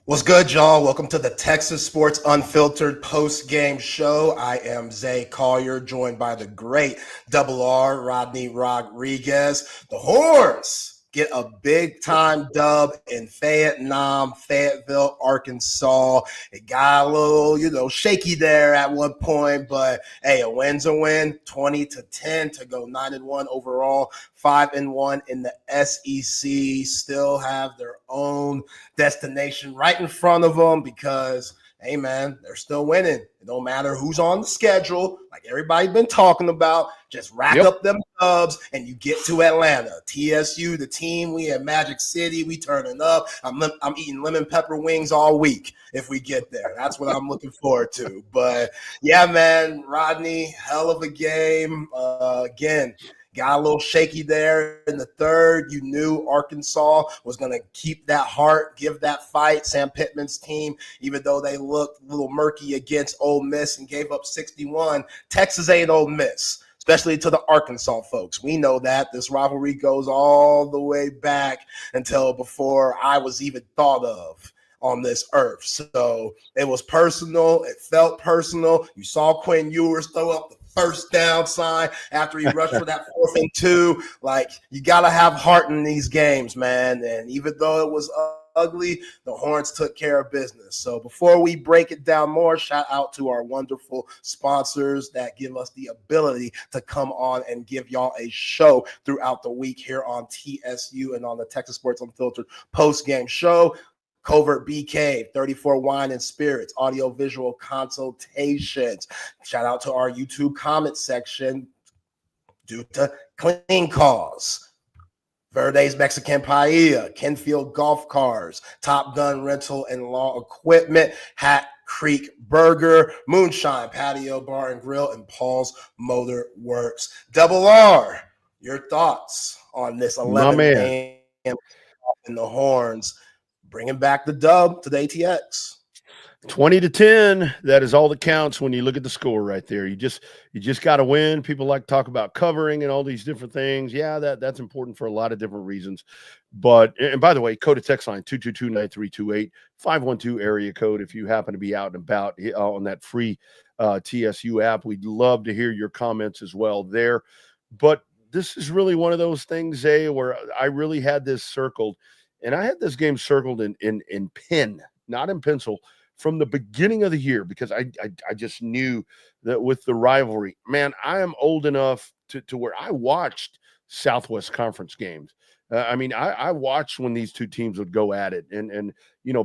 What's good, y'all? Welcome to the Texas Sports Unfiltered post-game show. I am Zay Collier, joined by the great R Rodney Rodriguez. The Horns get a big-time dub in Fayetteville, Arkansas. It got a little, shaky there at one point, but hey, a win's a win. 20-10 to go 9-1 overall. 5-1 in the SEC. Still have their own destination right in front of them because, hey, man, they're still winning. It don't matter who's on the schedule, like everybody's been talking about. Just rack up them dubs and you get to Atlanta. TSU, the team, we at Magic City, we turning up. I'm eating lemon pepper wings all week if we get there. That's what I'm looking forward to. But, yeah, man, Rodney, hell of a game. Again, got a little shaky there in the third. You knew Arkansas was going to keep that heart, give that fight. Sam Pittman's team, even though they looked a little murky against Ole Miss and gave up 61, Texas ain't Ole Miss, especially to the Arkansas folks. We know that. This rivalry goes all the way back until before I was even thought of on this earth. So it was personal. It felt personal. You saw Quinn Ewers throw up the first down sign after he rushed for that 4th and 2. Like, you got to have heart in these games, man. And even though it was ugly, the Horns took care of business. So before we break it down more, shout out to our wonderful sponsors that give us the ability to come on and give y'all a show throughout the week here on TSU and on the Texas Sports Unfiltered post-game show. Covert Bee Cave, 34 Wine and Spirits, audio-visual consultations. Shout out to our YouTube comment section due to clean cause. Verde's Mexican Paella, Kenfield Golf Cars, Top Gun Rental and Law Equipment, Hat Creek Burger, Moonshine, Patio Bar and Grill, and Paul's Motor Works. R, your thoughts on this 11 a.m. in the Horns bringing back the dub to the ATX. 20-10. That is all that counts when you look at the score right there. You just got to win. People like to talk about covering and all these different things. Yeah, that's important for a lot of different reasons. But, and by the way, COTA textline 222-9328, 512 area code if you happen to be out and about on that free TSU app. We'd love to hear your comments as well there. But this is really one of those things, Zay, where I really had this circled. And I had this game circled in pen, not in pencil, from the beginning of the year because I just knew that with the rivalry, man, I am old enough to where I watched Southwest Conference games. I watched when these two teams would go at it and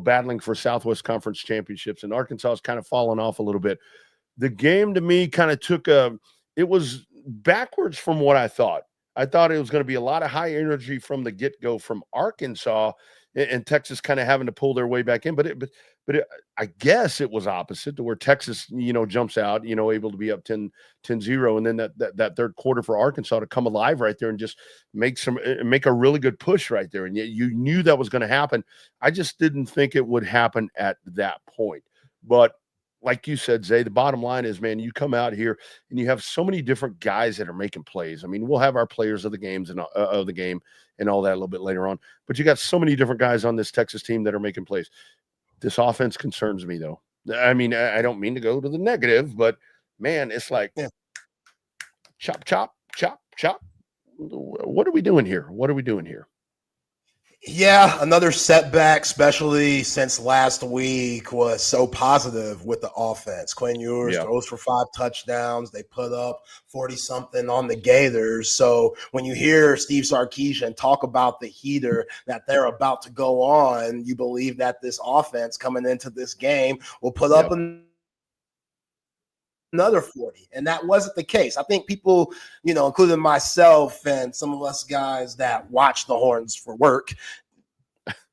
battling for Southwest Conference championships, and Arkansas has kind of fallen off a little bit. The game to me kind of it was backwards from what I thought. I thought it was going to be a lot of high energy from the get-go from Arkansas and Texas kind of having to pull their way back in. But I guess it was opposite to where Texas, jumps out, able to be up 10-0. And then that third quarter for Arkansas to come alive right there and just make a really good push right there. And yet you knew that was going to happen. I just didn't think it would happen at that point. But like you said, Zay, the bottom line is, man, you come out here and you have so many different guys that are making plays. I mean, we'll have our players of the games and of the game and all that a little bit later on, but you got so many different guys on this Texas team that are making plays. This offense concerns me, though. I mean, I don't mean to go to the negative, but man, it's like chop, chop, chop, chop. What are we doing here? Yeah, another setback, especially since last week, was so positive with the offense. Quinn Ewers throws for 5 touchdowns. They put up 40-something on the Gators. So when you hear Steve Sarkisian talk about the heater that they're about to go on, you believe that this offense coming into this game will put up another 40, and that wasn't the case. I think people, including myself and some of us guys that watch the Horns for work,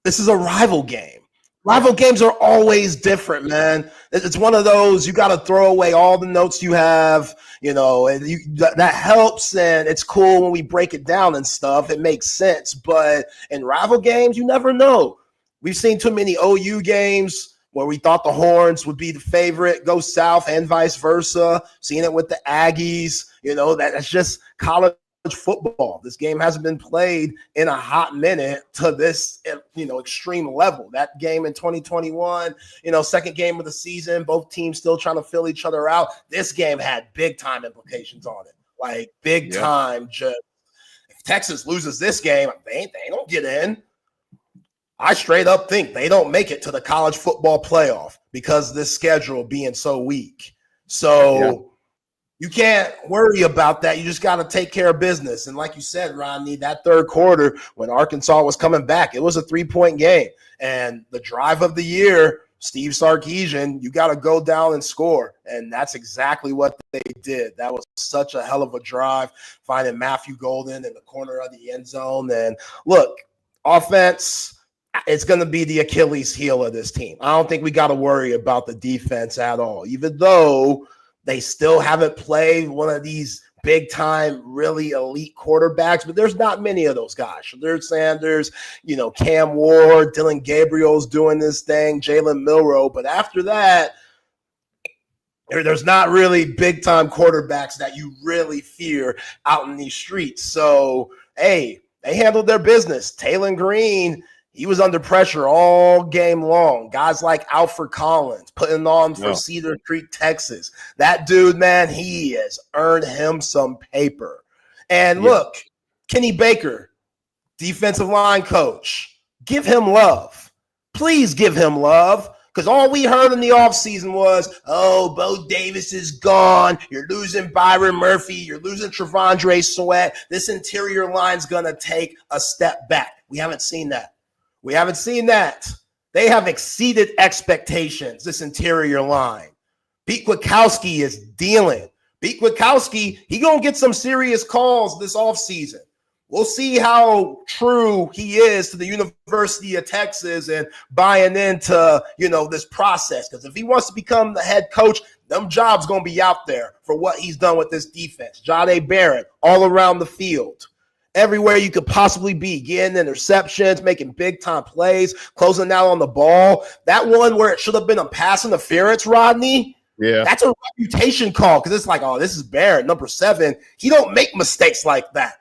this is a rival game. Rival games are always different, man. It's one of those, you got to throw away all the notes you have, and that helps, and it's cool when we break it down and stuff. It makes sense, but in rival games, you never know. We've seen too many OU games where we thought the Horns would be the favorite, go south and vice versa. Seeing it with the Aggies, that's just college football. This game hasn't been played in a hot minute to this extreme level. That game in 2021, second game of the season, both teams still trying to fill each other out. This game had big time implications on it, like big time. Just if Texas loses this game, they don't get in. I straight up think they don't make it to the college football playoff because of this schedule being so weak. So you can't worry about that. You just got to take care of business. And like you said, Rodney, that third quarter when Arkansas was coming back, it was a 3-point game. And the drive of the year, Steve Sarkisian, you got to go down and score. And that's exactly what they did. That was such a hell of a drive, finding Matthew Golden in the corner of the end zone. And look, offense, it's going to be the Achilles heel of this team. I don't think we got to worry about the defense at all, even though they still haven't played one of these big-time, really elite quarterbacks, but there's not many of those guys. Shadur Sanders, Cam Ward, Dylan Gabriel's doing this thing, Jalen Milroe. But after that, there's not really big-time quarterbacks that you really fear out in these streets. So, hey, they handled their business. Taylor Green, he was under pressure all game long. Guys like Alfred Collins putting on for Cedar Creek, Texas. That dude, man, he has earned him some paper. And look, Kenny Baker, defensive line coach, give him love. Please give him love. Because all we heard in the offseason was, Bo Davis is gone. You're losing Byron Murphy. You're losing Trevondre Sweat. This interior line's going to take a step back. We haven't seen that. We haven't seen that. They have exceeded expectations, this interior line. Pete Kwiatkowski is dealing. Pete Kwiatkowski, he going to get some serious calls this offseason. We'll see how true he is to the University of Texas and buying into, this process. Because if he wants to become the head coach, them jobs going to be out there for what he's done with this defense. Jahdae Barrett all around the field. Everywhere you could possibly be, getting interceptions, making big-time plays, closing out on the ball. That one where it should have been a pass interference, Rodney, that's a reputation call because it's like, this is Barrett, number 7. He don't make mistakes like that.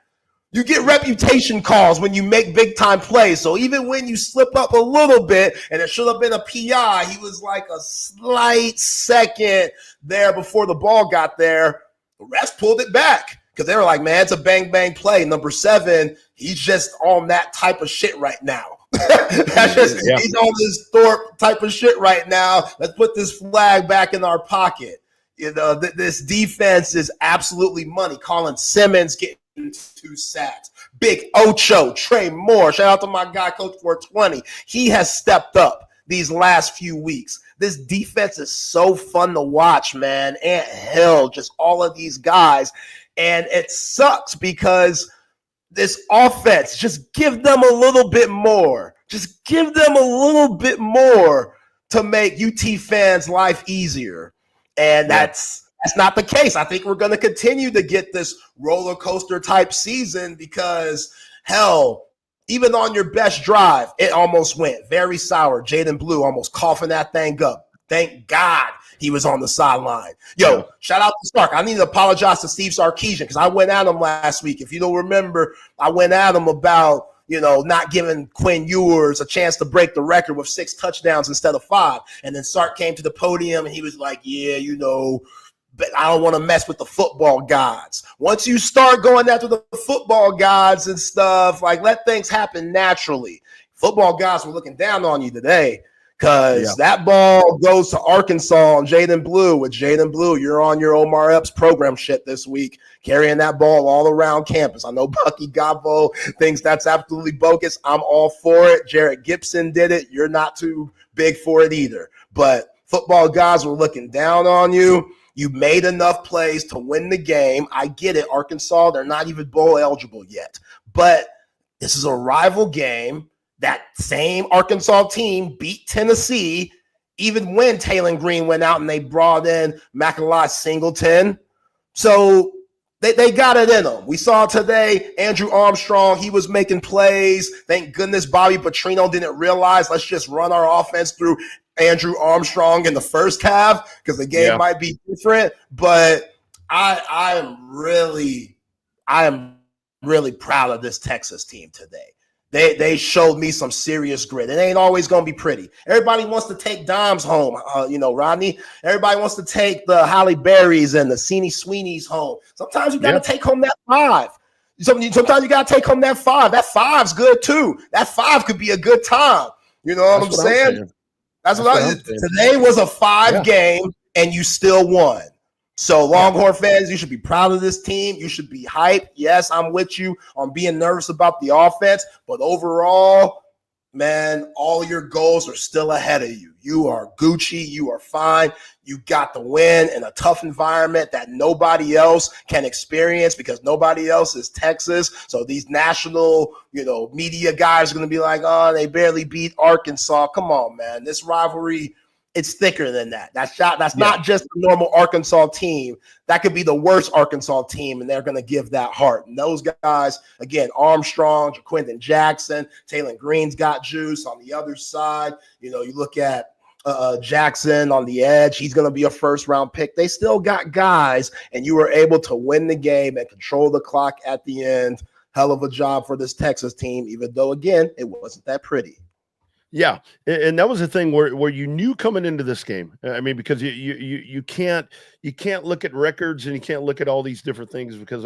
You get reputation calls when you make big-time plays. So even when you slip up a little bit and it should have been a PI, he was like a slight second there before the ball got there. The refs pulled it back. Because they were like, man, it's a bang-bang play. Number 7, he's just on that type of shit right now. He's on this Thorpe type of shit right now. Let's put this flag back in our pocket. This defense is absolutely money. Colin Simmons getting 2 sacks. Big Ocho, Trey Moore. Shout out to my guy, Coach 420. He has stepped up these last few weeks. This defense is so fun to watch, man. Ant Hill, just all of these guys. And it sucks because this offense, just give them a little bit more. Just give them a little bit more to make UT fans' life easier. And that's not the case. I think we're going to continue to get this roller coaster type season because, hell, even on your best drive, it almost went very sour. Jaden Blue almost coughing that thing up. Thank God he was on the sideline. Shout out to Stark. I need to apologize to Steve Sarkisian because I went at him last week. If you don't remember, I went at him about, not giving Quinn Ewers a chance to break the record with 6 touchdowns instead of 5. And then Sark came to the podium and he was like, but I don't want to mess with the football gods. Once you start going after the football gods and stuff, let things happen naturally. Football gods were looking down on you today. Because that ball goes to Arkansas and Jaden Blue. With Jaden Blue, you're on your Omar Epps program shit this week, carrying that ball all around campus. I know Bucky Gabo thinks that's absolutely bogus. I'm all for it. Jarrett Gibson did it. You're not too big for it either. But football guys were looking down on you. You made enough plays to win the game. I get it. Arkansas, they're not even bowl eligible yet. But this is a rival game. That same Arkansas team beat Tennessee even when Taylor Green went out and they brought in Makalai Singleton. So they got it in them. We saw today Andrew Armstrong, he was making plays. Thank goodness Bobby Petrino didn't realize, let's just run our offense through Andrew Armstrong in the first half because the game might be different. But I am really proud of this Texas team today. They showed me some serious grit. It ain't always going to be pretty. Everybody wants to take Doms home, Rodney. Everybody wants to take the Halle Berrys and the Seanie Sweeneys home. Sometimes you got to take home that 5. Sometimes you got to take home that 5. That 5's good too. That 5 could be a good time. You know what I'm saying? That's what I'm saying. Today was a 5 game, and you still won. So Longhorn fans, you should be proud of this team. You should be hyped. Yes, I'm with you on being nervous about the offense, but overall, man, all your goals are still ahead of you. You are Gucci. You are fine. You got the win in a tough environment that nobody else can experience because nobody else is Texas. So these national, media guys are going to be like, oh, they barely beat Arkansas. Come on, man. This rivalry, it's thicker than that. That's not just a normal Arkansas team. That could be the worst Arkansas team, and they're going to give that heart. And those guys, again, Armstrong, Jaquindon Jackson, Taylor Green's got juice on the other side. You look at Jackson on the edge. He's going to be a first-round pick. They still got guys, and you were able to win the game and control the clock at the end. Hell of a job for this Texas team, even though, again, it wasn't that pretty. Yeah, and that was the thing where you knew coming into this game. I mean, because you can't look at records and you can't look at all these different things because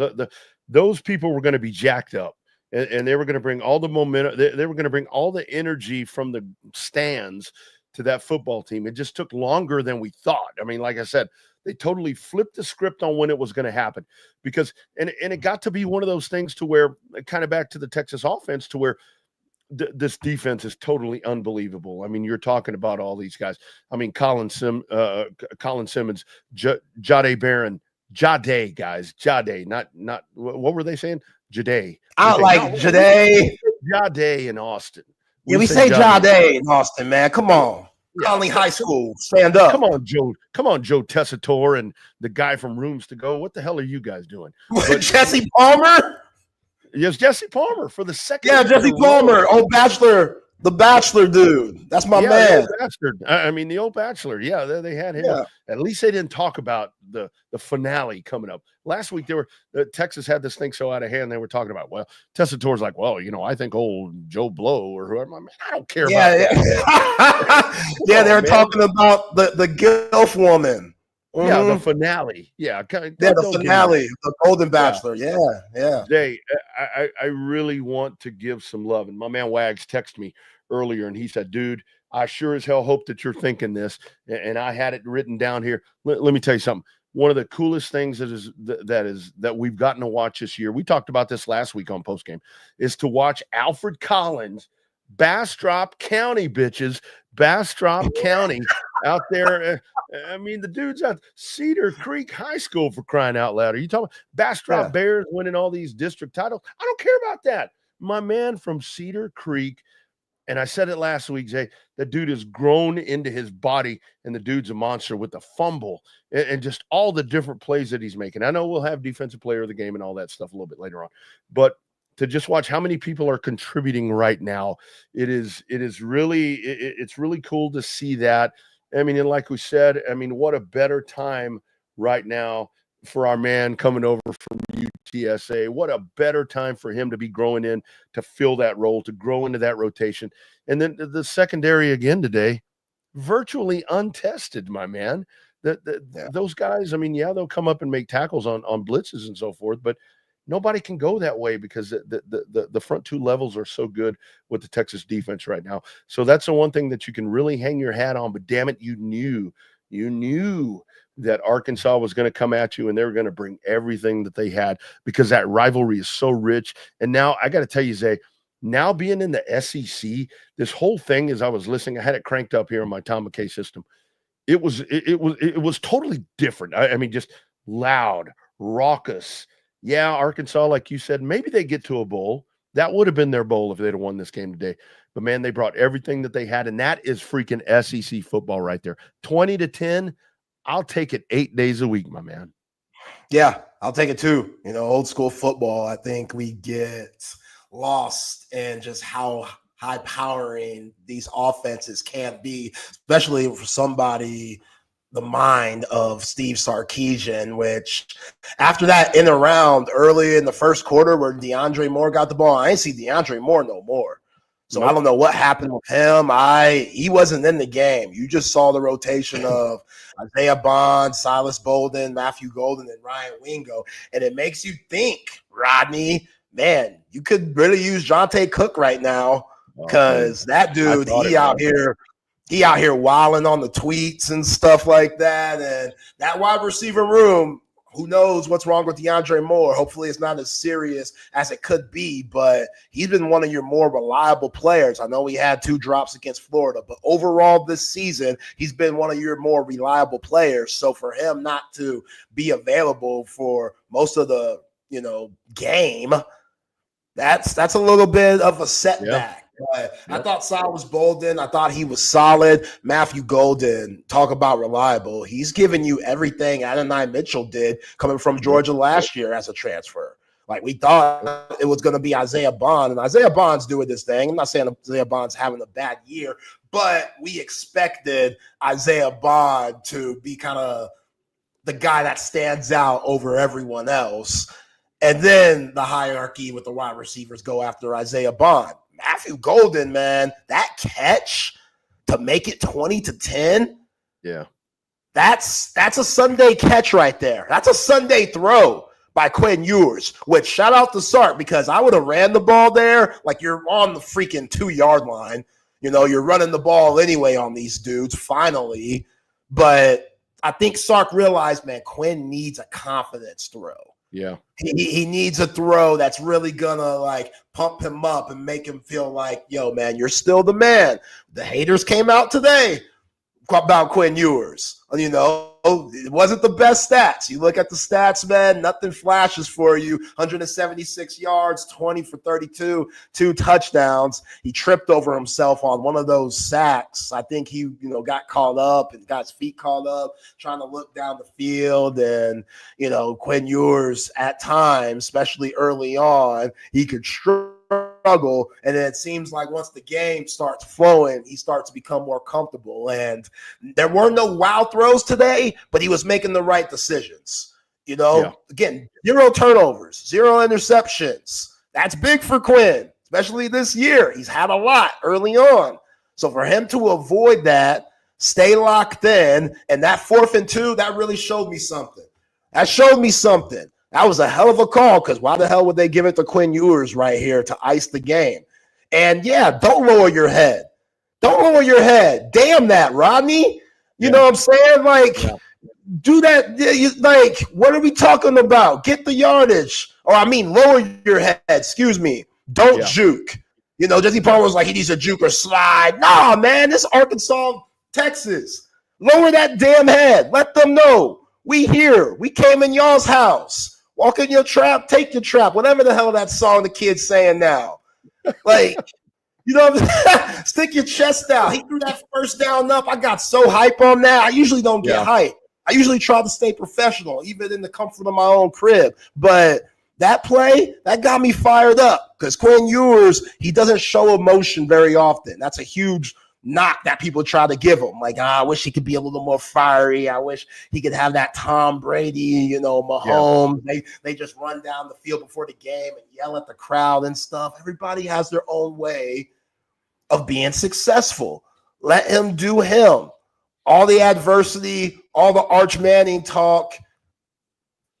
those people were going to be jacked up, and they were going to bring all the momentum. They were going to bring all the energy from the stands to that football team. It just took longer than we thought. I mean, like I said, they totally flipped the script on when it was going to happen because and it got to be one of those things to where kind of back to the Texas offense to where this defense is totally unbelievable. I mean, you're talking about all these guys. I mean, Colin Simmons, Jade Barron, guys, not what were they saying? Jade. I like Jade. Jade in Austin. We say Jade in Austin, man. Come on. Conley High School, stand up. Come on, Joe Tessitore and the guy from Rooms to Go. What the hell are you guys doing? Jesse Palmer? Yes, Jesse Palmer for the second. Yeah, Jesse Palmer, old Bachelor, the Bachelor dude. That's my man. The old Bachelor. Yeah, they had him. Yeah. At least they didn't talk about the finale coming up. Last week, Texas had this thing so out of hand. They were talking about, Tessitore's like, I think old Joe Blow or whoever. I don't care about that. Yeah, they were talking about the Gilf woman. Yeah, the finale. Yeah, the finale, the Golden Bachelor. Yeah. Jay, I really want to give some love. And my man Wags texted me earlier, and he said, dude, I sure as hell hope that you're thinking this. And I had it written down here. Let me tell you something. One of the coolest things that we've gotten to watch this year, we talked about this last week on Postgame, is to watch Alfred Collins, Bastrop County, bitches, Bastrop County out there. I mean, the dude's at Cedar Creek High School, for crying out loud. Are you talking Bastrop Bears winning all these district titles? I don't care about that. My man from Cedar Creek, and I said it last week, Jay, the dude has grown into his body, and the dude's a monster with the fumble and just all the different plays that he's making. I know we'll have defensive player of the game and all that stuff a little bit later on, but to just watch how many people are contributing right now, it's really cool to see that. I mean, and like we said, I mean, what a better time right now for our man coming over from UTSA. What a better time for him to be growing in, to fill that role, to grow into that rotation. And then the secondary again today, virtually untested, my man. Those guys, I mean, they'll come up and make tackles on blitzes and so forth, but nobody can go that way because the front two levels are so good with the Texas defense right now. So that's the one thing that you can really hang your hat on. But damn it, you knew that Arkansas was going to come at you and they were going to bring everything that they had because that rivalry is so rich. And now I got to tell you, Zay, now being in the SEC, this whole thing, as I was listening, I had it cranked up here on my Tom McKay system. It was totally different. I mean, just loud, raucous. Yeah, Arkansas, like you said, maybe they get to a bowl. That would have been their bowl if they'd have won this game today. But, man, they brought everything that they had, and that is freaking SEC football right there. 20-10, I'll take it 8 days a week, my man. Yeah, I'll take it too. Old school football, I think we get lost in just how high-powering these offenses can be, especially for somebody the mind of Steve Sarkisian, which after that in a round early in the first quarter where DeAndre Moore got the ball, I ain't see DeAndre Moore no more. So I don't know what happened with him. He wasn't in the game. You just saw the rotation of Isaiah Bond, Silas Bolden, Matthew Golden, and Ryan Wingo. And it makes you think, Rodney, man, you could really use Jonte Cook right now because that dude, he out here wilding on the tweets and stuff like that. And that wide receiver room, who knows what's wrong with DeAndre Moore? Hopefully it's not as serious as it could be, but he's been one of your more reliable players. I know he had 2 drops against Florida, but overall this season, he's been one of your more reliable players. So for him not to be available for most of the, game, that's a little bit of a setback. But I thought Silas Bolden, I thought he was solid. Matthew Golden, talk about reliable. He's given you everything Adonai Mitchell did coming from Georgia last year as a transfer. Like, we thought it was going to be Isaiah Bond, and Isaiah Bond's doing this thing. I'm not saying Isaiah Bond's having a bad year, but we expected Isaiah Bond to be kind of the guy that stands out over everyone else. And then the hierarchy with the wide receivers go after Isaiah Bond. Matthew Golden, man, that catch to make it 20-10. Yeah. That's a Sunday catch right there. That's a Sunday throw by Quinn Ewers, which shout out to Sark, because I would have ran the ball there like you're on the freaking 2-yard line. You're running the ball anyway on these dudes finally. But I think Sark realized, man, Quinn needs a confidence throw. Yeah. He needs a throw that's really gonna pump him up and make him feel like, yo, man, you're still the man. The haters came out today about Quinn Ewers. It wasn't the best stats. You look at the stats, man, nothing flashes for you. 176 yards, 20 for 32, 2 touchdowns. He tripped over himself on one of those sacks. I think he, got caught up and got his feet caught up trying to look down the field. And, Quinn Ewers at times, especially early on, he could struggle, and then it seems like once the game starts flowing, he starts to become more comfortable. And there were no wow throws today, but he was making the right decisions. Again, 0 turnovers, 0 interceptions. That's big for Quinn, especially this year. He's had a lot early on. So for him to avoid that, stay locked in, and that 4th and 2, that really showed me something. That was a hell of a call, because why the hell would they give it to Quinn Ewers right here to ice the game? And, don't lower your head. Damn that, Rodney. You know what I'm saying? Do that. What are we talking about? Get the yardage. Lower your head. Excuse me. Don't juke. Jesse Palmer was like, he needs a juke or slide. Nah, man, this is Arkansas, Texas. Lower that damn head. Let them know. We here. We came in y'all's house. Walk in your trap, take your trap. Whatever the hell that song the kid's saying now. Stick your chest out. He threw that first down up. I got so hype on that. I usually don't get hype. I usually try to stay professional, even in the comfort of my own crib. But that play, that got me fired up, because Quinn Ewers, he doesn't show emotion very often. That's a huge knock that people try to give him. I wish he could be a little more fiery. I wish he could have that Tom Brady, Mahomes. They just run down the field before the game and yell at the crowd and stuff. Everybody has their own way of being successful. Let him do him. All the adversity, all the Arch Manning talk,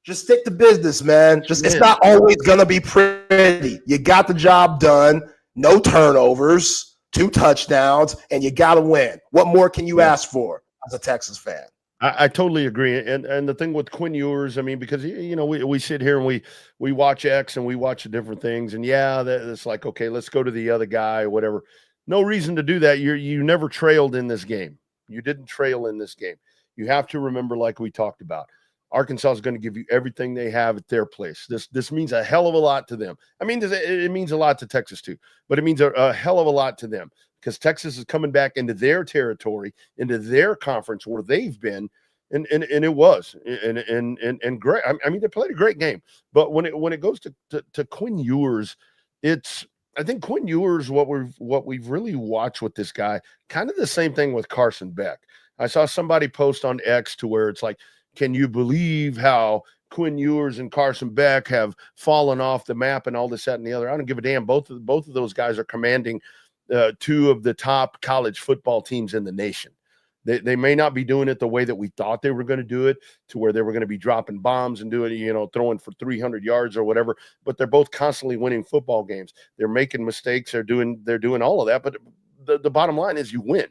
just stick to business, man. It's not always going to be pretty. You got the job done. No turnovers, 2 touchdowns, and you got to win. What more can you ask for as a Texas fan? I totally agree. And the thing with Quinn Ewers, because, we sit here and we watch X and we watch the different things. And, it's like, okay, let's go to the other guy, whatever. No reason to do that. You never trailed in this game. You didn't trail in this game. You have to remember, like we talked about, Arkansas is going to give you everything they have at their place. This means a hell of a lot to them. It means a lot to Texas too, but it means a hell of a lot to them, because Texas is coming back into their territory, into their conference where they've been, and it was and great. They played a great game, but when it goes to Quinn Ewers, I think Quinn Ewers, what we've really watched with this guy, kind of the same thing with Carson Beck. I saw somebody post on X to where it's like, can you believe how Quinn Ewers and Carson Beck have fallen off the map and all this, that, and the other? I don't give a damn. Both of those guys are commanding two of the top college football teams in the nation. They may not be doing it the way that we thought they were going to do it, to where they were going to be dropping bombs and doing, throwing for 300 yards or whatever, but they're both constantly winning football games. They're making mistakes. They're doing all of that. But the bottom line is you win.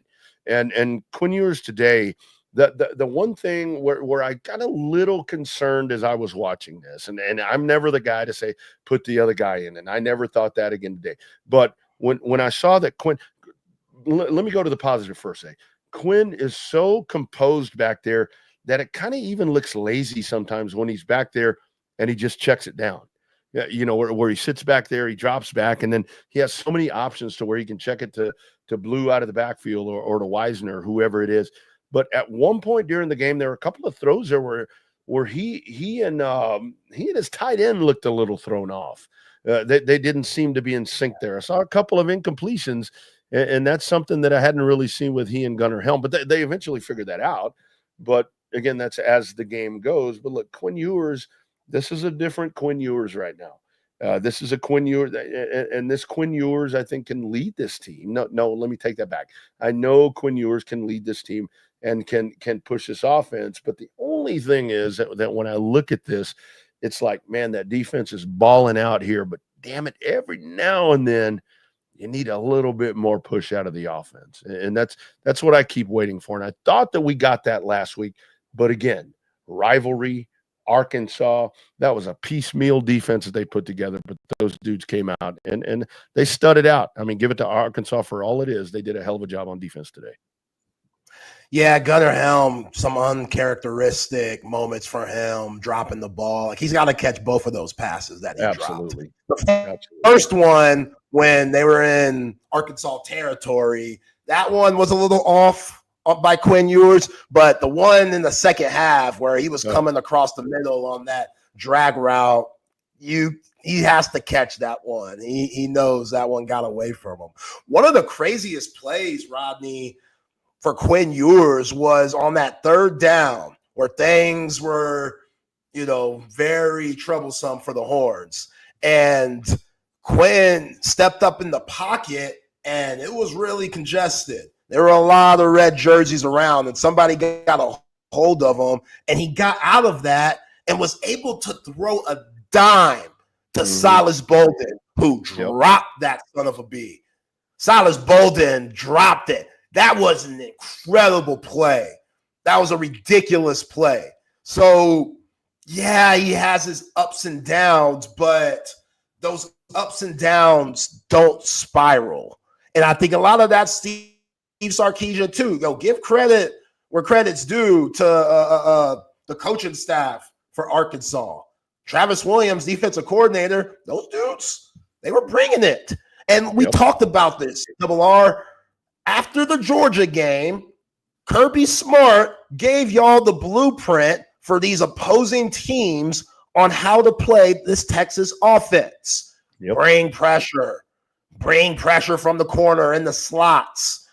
And Quinn Ewers today, the one thing where I got a little concerned as I was watching this, and I'm never the guy to say, put the other guy in, and I never thought that again today. But when I saw that Quinn, let me go to the positive first. Quinn is so composed back there that it kind of even looks lazy sometimes when he's back there and he just checks it down. Where he sits back there, he drops back, and then he has so many options to where he can check it to Blue out of the backfield or to Wisner, whoever it is. But at one point during the game, there were a couple of throws there where he and his tight end looked a little thrown off. They didn't seem to be in sync there. I saw a couple of incompletions, and that's something that I hadn't really seen with he and Gunnar Helm. But they eventually figured that out. But again, that's as the game goes. But look, Quinn Ewers, this is a different Quinn Ewers right now. This is a Quinn Ewers, and this Quinn Ewers, I think, can lead this team. No, let me take that back. I know Quinn Ewers can lead this team and can push this offense. But the only thing is that when I look at this, it's like, man, that defense is balling out here. But damn it, every now and then you need a little bit more push out of the offense. And that's what I keep waiting for. And I thought that we got that last week. But again, rivalry, Arkansas, that was a piecemeal defense that they put together, but those dudes came out and they studded out. I mean, give it to Arkansas for all it is. They did a hell of a job on defense today. Yeah, Gunnar Helm, some uncharacteristic moments for him, dropping the ball. Like, he's got to catch both of those passes that he dropped. The first one, when they were in Arkansas territory, that one was a little off by Quinn Ewers, but the one in the second half where he was coming across the middle on that drag route, he has to catch that one. He knows that one got away from him. One of the craziest plays, Rodney, for Quinn Ewers was on that third down where things were, very troublesome for the Horns. And Quinn stepped up in the pocket and it was really congested. There were a lot of red jerseys around and somebody got a hold of him and he got out of that and was able to throw a dime to Silas Bolden, who dropped that son of a bee. Silas Bolden dropped it. That was an incredible play. That was a ridiculous play. So, yeah, he has his ups and downs, but those ups and downs don't spiral. And I think a lot of that's Steve Sarkisian too. Give credit where credit's due to the coaching staff for Arkansas. Travis Williams, defensive coordinator, those dudes, they were bringing it. And we talked about this, Double R. After the Georgia game, Kirby Smart gave y'all the blueprint for these opposing teams on how to play this Texas offense. Bring pressure from the corner in the slots,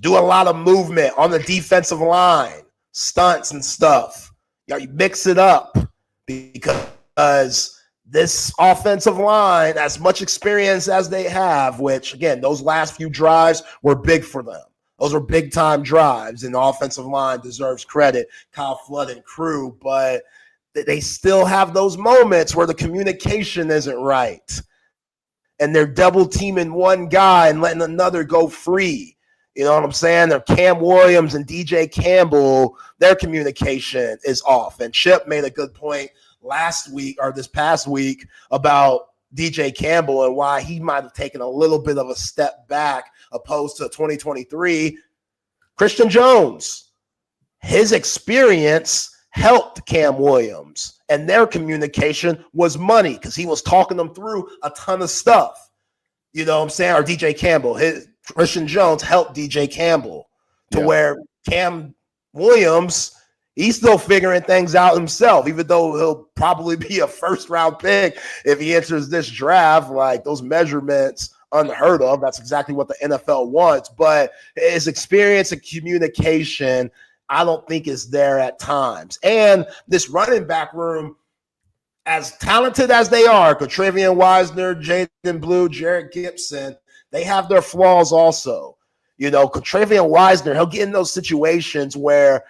do a lot of movement on the defensive line, stunts and stuff. You mix it up because this offensive line, as much experience as they have, which, again, those last few drives were big for them. Those were big-time drives, and the offensive line deserves credit, Kyle Flood and crew, but they still have those moments where the communication isn't right, and they're double-teaming one guy and letting another go free. You know what I'm saying? They're Cam Williams and DJ Campbell, their communication is off, and Chip made a good point this past week about DJ Campbell and why he might have taken a little bit of a step back opposed to 2023. Christian Jones, his experience helped Cam Williams, and their communication was money because he was talking them through a ton of stuff. You know what I'm saying? Or DJ Campbell, Christian Jones helped DJ Campbell to where Cam Williams, he's still figuring things out himself, even though he'll probably be a first-round pick if he enters this draft. Like, those measurements, unheard of. That's exactly what the NFL wants. But his experience and communication I don't think is there at times. And this running back room, as talented as they are, Travian Wisner, Jaden Blue, Jared Gibson, they have their flaws also. You know, Travian Wisner, he'll get in those situations where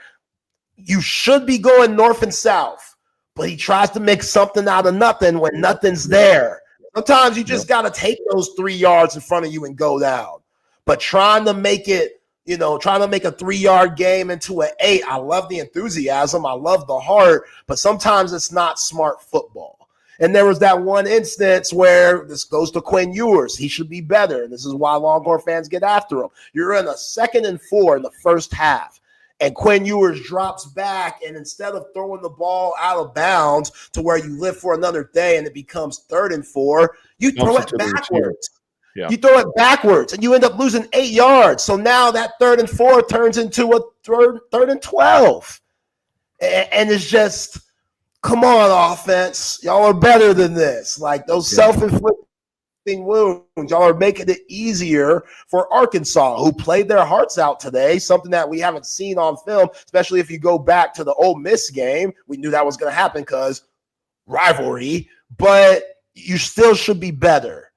you should be going north and south, but he tries to make something out of nothing when nothing's there. Sometimes you just got to take those 3 yards in front of you and go down. But trying to make it, you know, trying to make a 3-yard game into an 8, I love the enthusiasm. I love the heart, but sometimes it's not smart football. And there was that one instance where this goes to Quinn Ewers. He should be better. And this is why Longhorn fans get after him. You're in a 2nd and 4 in the first half. And Quinn Ewers drops back, and instead of throwing the ball out of bounds to where you live for another day and it becomes 3rd and 4, you throw it backwards. Yeah. You throw it backwards, and you end up losing 8 yards. So now that 3rd and 4 turns into a third and 12. And it's just, come on, offense. Y'all are better than this. Like those self-inflicted wounds, y'all are making it easier for Arkansas, who played their hearts out today, something that we haven't seen on film, especially if you go back to the Ole Miss game. We knew that was going to happen because rivalry, but you still should be better.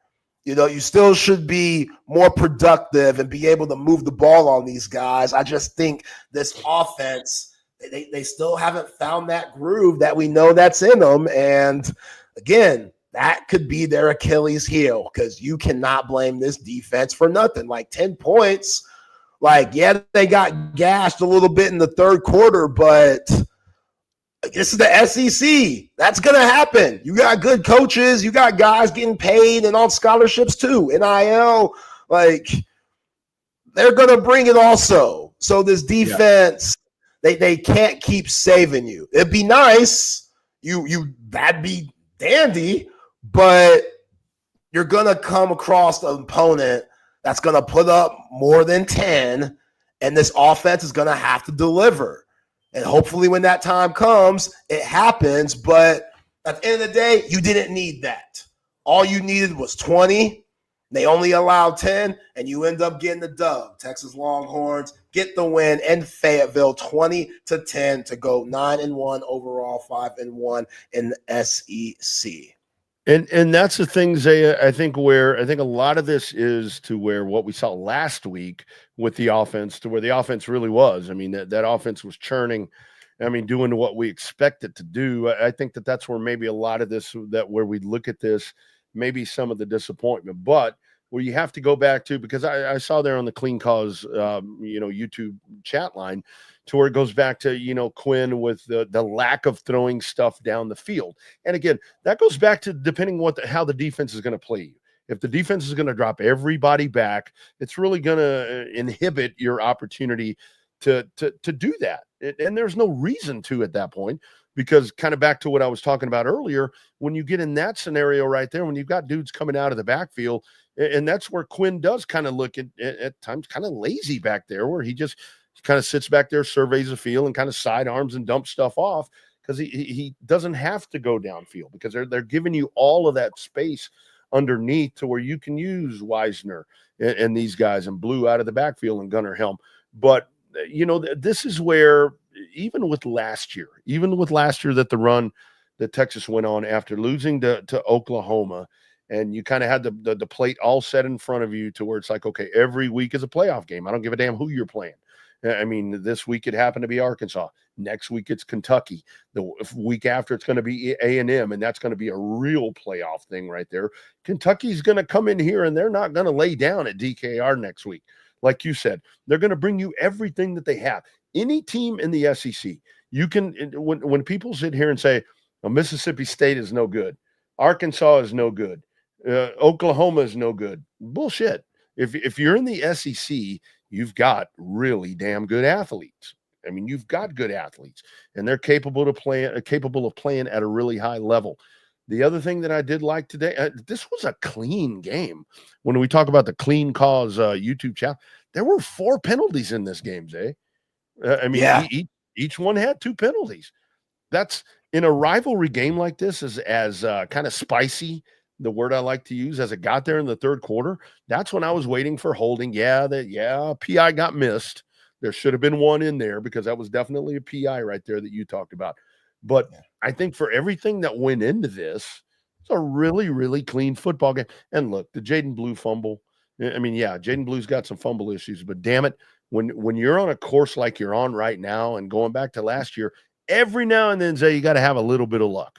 You know, you still should be more productive and be able to move the ball on these guys. I just think this offense, they still haven't found that groove that we know that's in them. And again, that could be their Achilles heel, because you cannot blame this defense for nothing. Like 10 points, like, yeah, they got gashed a little bit in the 3rd quarter, but this is the SEC. That's going to happen. You got good coaches. You got guys getting paid and on scholarships too. NIL, like, they're going to bring it also. So this defense, they can't keep saving you. It'd be nice. That'd be dandy, but you're going to come across an opponent that's going to put up more than 10, and this offense is going to have to deliver. And hopefully when that time comes, it happens. But at the end of the day, you didn't need that. All you needed was 20. They only allowed 10, and you end up getting the dub. Texas Longhorns get the win in Fayetteville, 20-10 to go 9-1 overall, 5-1 in the SEC. And that's the thing, Zay, I think a lot of this is to where what we saw last week with the offense, to where the offense really was. I mean, that offense was churning. I mean, doing what we expect it to do. I think that's where maybe a lot of this, that where we look at this, maybe some of the disappointment, but where you have to go back to, because I saw there on the Clean Cause, YouTube chat line, to where it goes back to, Quinn with the lack of throwing stuff down the field. And again, that goes back to depending how the defense is going to play you. If the defense is going to drop everybody back, it's really going to inhibit your opportunity to do that. And there's no reason to at that point, because kind of back to what I was talking about earlier, when you get in that scenario right there, when you've got dudes coming out of the backfield, and that's where Quinn does kind of look at times kind of lazy back there, where he just kind of sits back there, surveys the field, and kind of sidearms and dumps stuff off, because he doesn't have to go downfield, because they're giving you all of that space underneath to where you can use Wisner and these guys and Blue out of the backfield and Gunnar Helm. But, this is where even with last year that the run that Texas went on after losing to Oklahoma, and you kind of had the plate all set in front of you to where it's like, okay, every week is a playoff game. I don't give a damn who you're playing. I mean, this week it happened to be Arkansas. Next week it's Kentucky. The week after it's going to be A&M, and that's going to be a real playoff thing right there. Kentucky's going to come in here, and they're not going to lay down at DKR next week. Like you said, they're going to bring you everything that they have. Any team in the SEC, you can, when people sit here and say, well, Mississippi State is no good, Arkansas is no good, Oklahoma is no good. Bullshit. If you're in the SEC, you've got really damn good athletes. I mean, you've got good athletes, and they're capable of playing at a really high level. The other thing that I did like today, this was a clean game. When we talk about the Clean Cause YouTube channel, there were 4 penalties in this game, Zay. Each one had 2 penalties. That's, in a rivalry game like this, as kind of spicy, the word I like to use, as it got there in the 3rd quarter, that's when I was waiting for holding. PI got missed. There should have been one in there because that was definitely a PI right there that you talked about. But I think for everything that went into this, it's a really, really clean football game. And look, the Jaden Blue fumble. I mean, yeah, Jaden Blue's got some fumble issues, but damn it, when you're on a course like you're on right now and going back to last year, every now and then, Zay, you got to have a little bit of luck.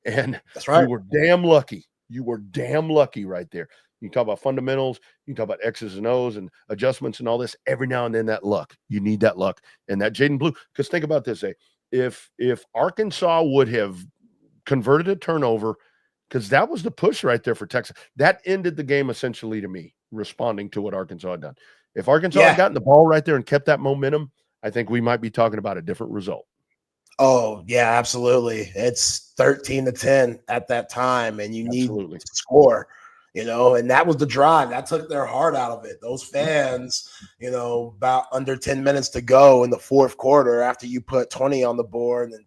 And that's right. You were damn lucky. You were damn lucky right there. You talk about fundamentals, you talk about X's and O's and adjustments and all this. Every now and then, that luck. You need that luck. And that Jaden Blue, because think about this, Zay. If Arkansas would have converted a turnover, because that was the push right there for Texas, that ended the game essentially to me, responding to what Arkansas had done. If Arkansas had gotten the ball right there and kept that momentum, I think we might be talking about a different result. Oh, yeah, absolutely. It's 13-10 at that time, and you need to score, and that was the drive. That took their heart out of it. Those fans, about under 10 minutes to go in the fourth quarter after you put 20 on the board and then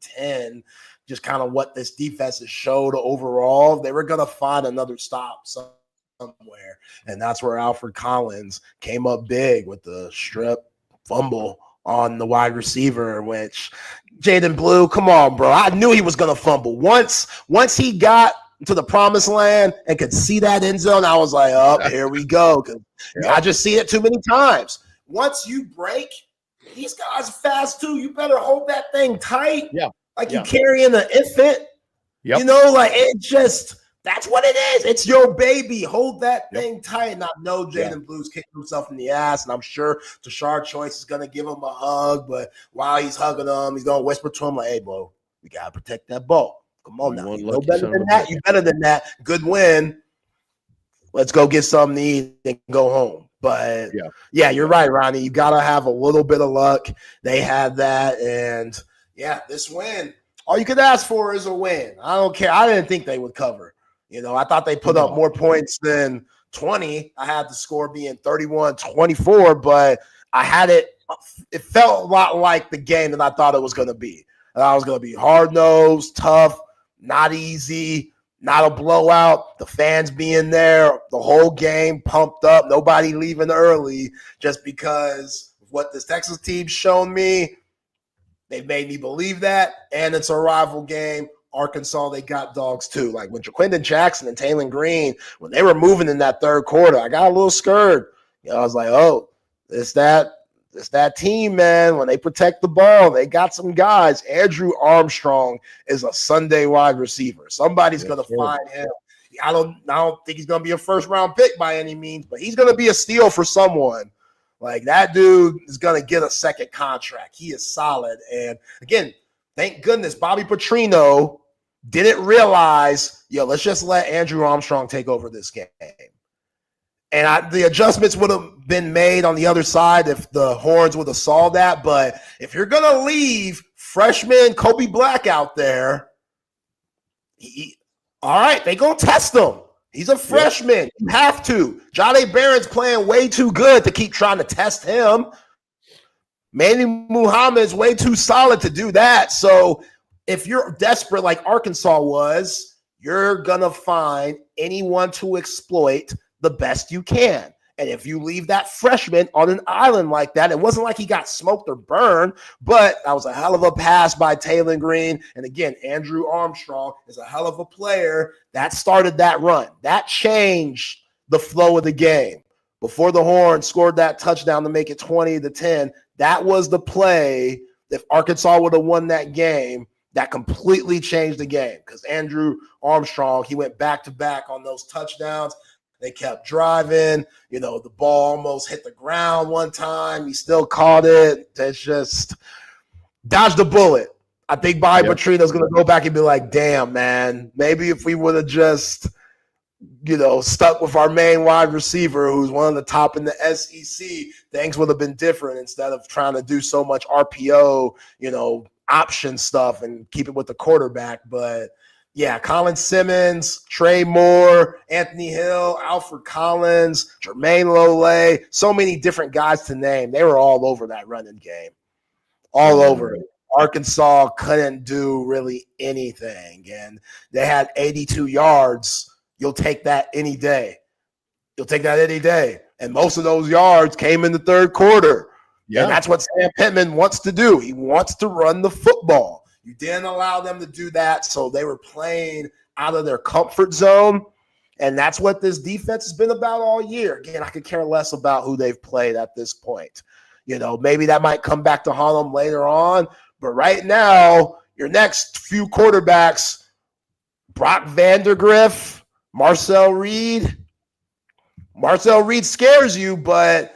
10, just kind of what this defense has showed overall, they were going to find another stop somewhere. And that's where Alfred Collins came up big with the strip fumble on the wide receiver, which Jaden Blue, come on, bro. I knew he was going to fumble. Once he got to the promised land and could see that end zone, I was like, oh, here we go. I just see it too many times. Once you break, these guys are fast too. You better hold that thing tight. Yeah. Like you carrying an infant. Yep. It just – that's what it is. It's your baby. Hold that thing tight. And I know Jaden Blue's kicking himself in the ass, and I'm sure Tashard Choice is going to give him a hug. But while he's hugging him, he's going to whisper to him like, hey, bro, we got to protect that ball. Come on now. You know better than that. You better than that. Good win. Let's go get something to eat and go home. But, yeah, you're right, Ronnie. You got to have a little bit of luck. They had that. And, yeah, this win, all you could ask for is a win. I don't care. I didn't think they would cover. I thought they put up more points than 20. I had the score being 31-24, but I had it felt a lot like the game that I thought it was going to be. And I was going to be hard-nosed, tough, not easy, not a blowout. The fans being there, the whole game pumped up, nobody leaving early just because of what this Texas team's shown me. They've made me believe that, and it's a rival game. Arkansas, they got dogs too. Like when Jaquindon Jackson and Taylon Green, when they were moving in that third quarter, I got a little scared. I was like, oh, it's that team, man. When they protect the ball, they got some guys. Andrew Armstrong is a Sunday wide receiver. Somebody's going to find him. I don't think he's going to be a first-round pick by any means, but he's going to be a steal for someone. Like that dude is going to get a second contract. He is solid. And again, thank goodness Bobby Petrino didn't realize, let's just let Andrew Armstrong take over this game. And the adjustments would have been made on the other side if the Horns would have solved that. But if you're going to leave freshman Kobe Black out there, all right, they're going to test him. He's a freshman. You have to. Jahdae Barron's playing way too good to keep trying to test him. Manny Muhammad is way too solid to do that. So if you're desperate like Arkansas was, you're going to find anyone to exploit the best you can. And if you leave that freshman on an island like that, it wasn't like he got smoked or burned, but that was a hell of a pass by Taylon Green. And again, Andrew Armstrong is a hell of a player. That started that run. That changed the flow of the game. Before the Horns scored that touchdown to make it 20-10, that was the play. If Arkansas would have won that game, that completely changed the game because Andrew Armstrong, he went back-to-back on those touchdowns. They kept driving. The ball almost hit the ground one time. He still caught it. That's just dodged the bullet. I think Bobby Petrino's going to go back and be like, damn, man, maybe if we would have just, stuck with our main wide receiver who's one of the top in the SEC, things would have been different instead of trying to do so much RPO, option stuff and keep it with the quarterback. But yeah, Colin Simmons, Trey Moore, Anthony Hill, Alfred Collins, Jermaine Lole, so many different guys to name. They were all over that running game. All over it. Arkansas couldn't do really anything. And they had 82 yards. You'll take that any day. And most of those yards came in the third quarter. Yeah. And that's what Sam Pittman wants to do. He wants to run the football. You didn't allow them to do that, so they were playing out of their comfort zone. And that's what this defense has been about all year. Again, I could care less about who they've played at this point. Maybe that might come back to haunt them later on. But right now, your next few quarterbacks, Brock Vandagriff, Marcel Reed. Marcel Reed scares you, but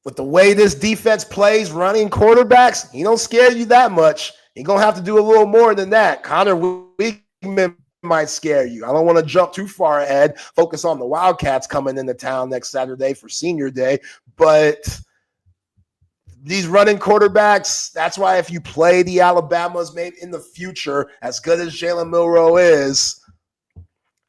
with the way this defense plays running quarterbacks, he don't scare you that much. You're going to have to do a little more than that. Connor Weekman might scare you. I don't want to jump too far ahead, focus on the Wildcats coming into town next Saturday for senior day. But these running quarterbacks, that's why if you play the Alabamas maybe in the future, as good as Jalen Milroe is,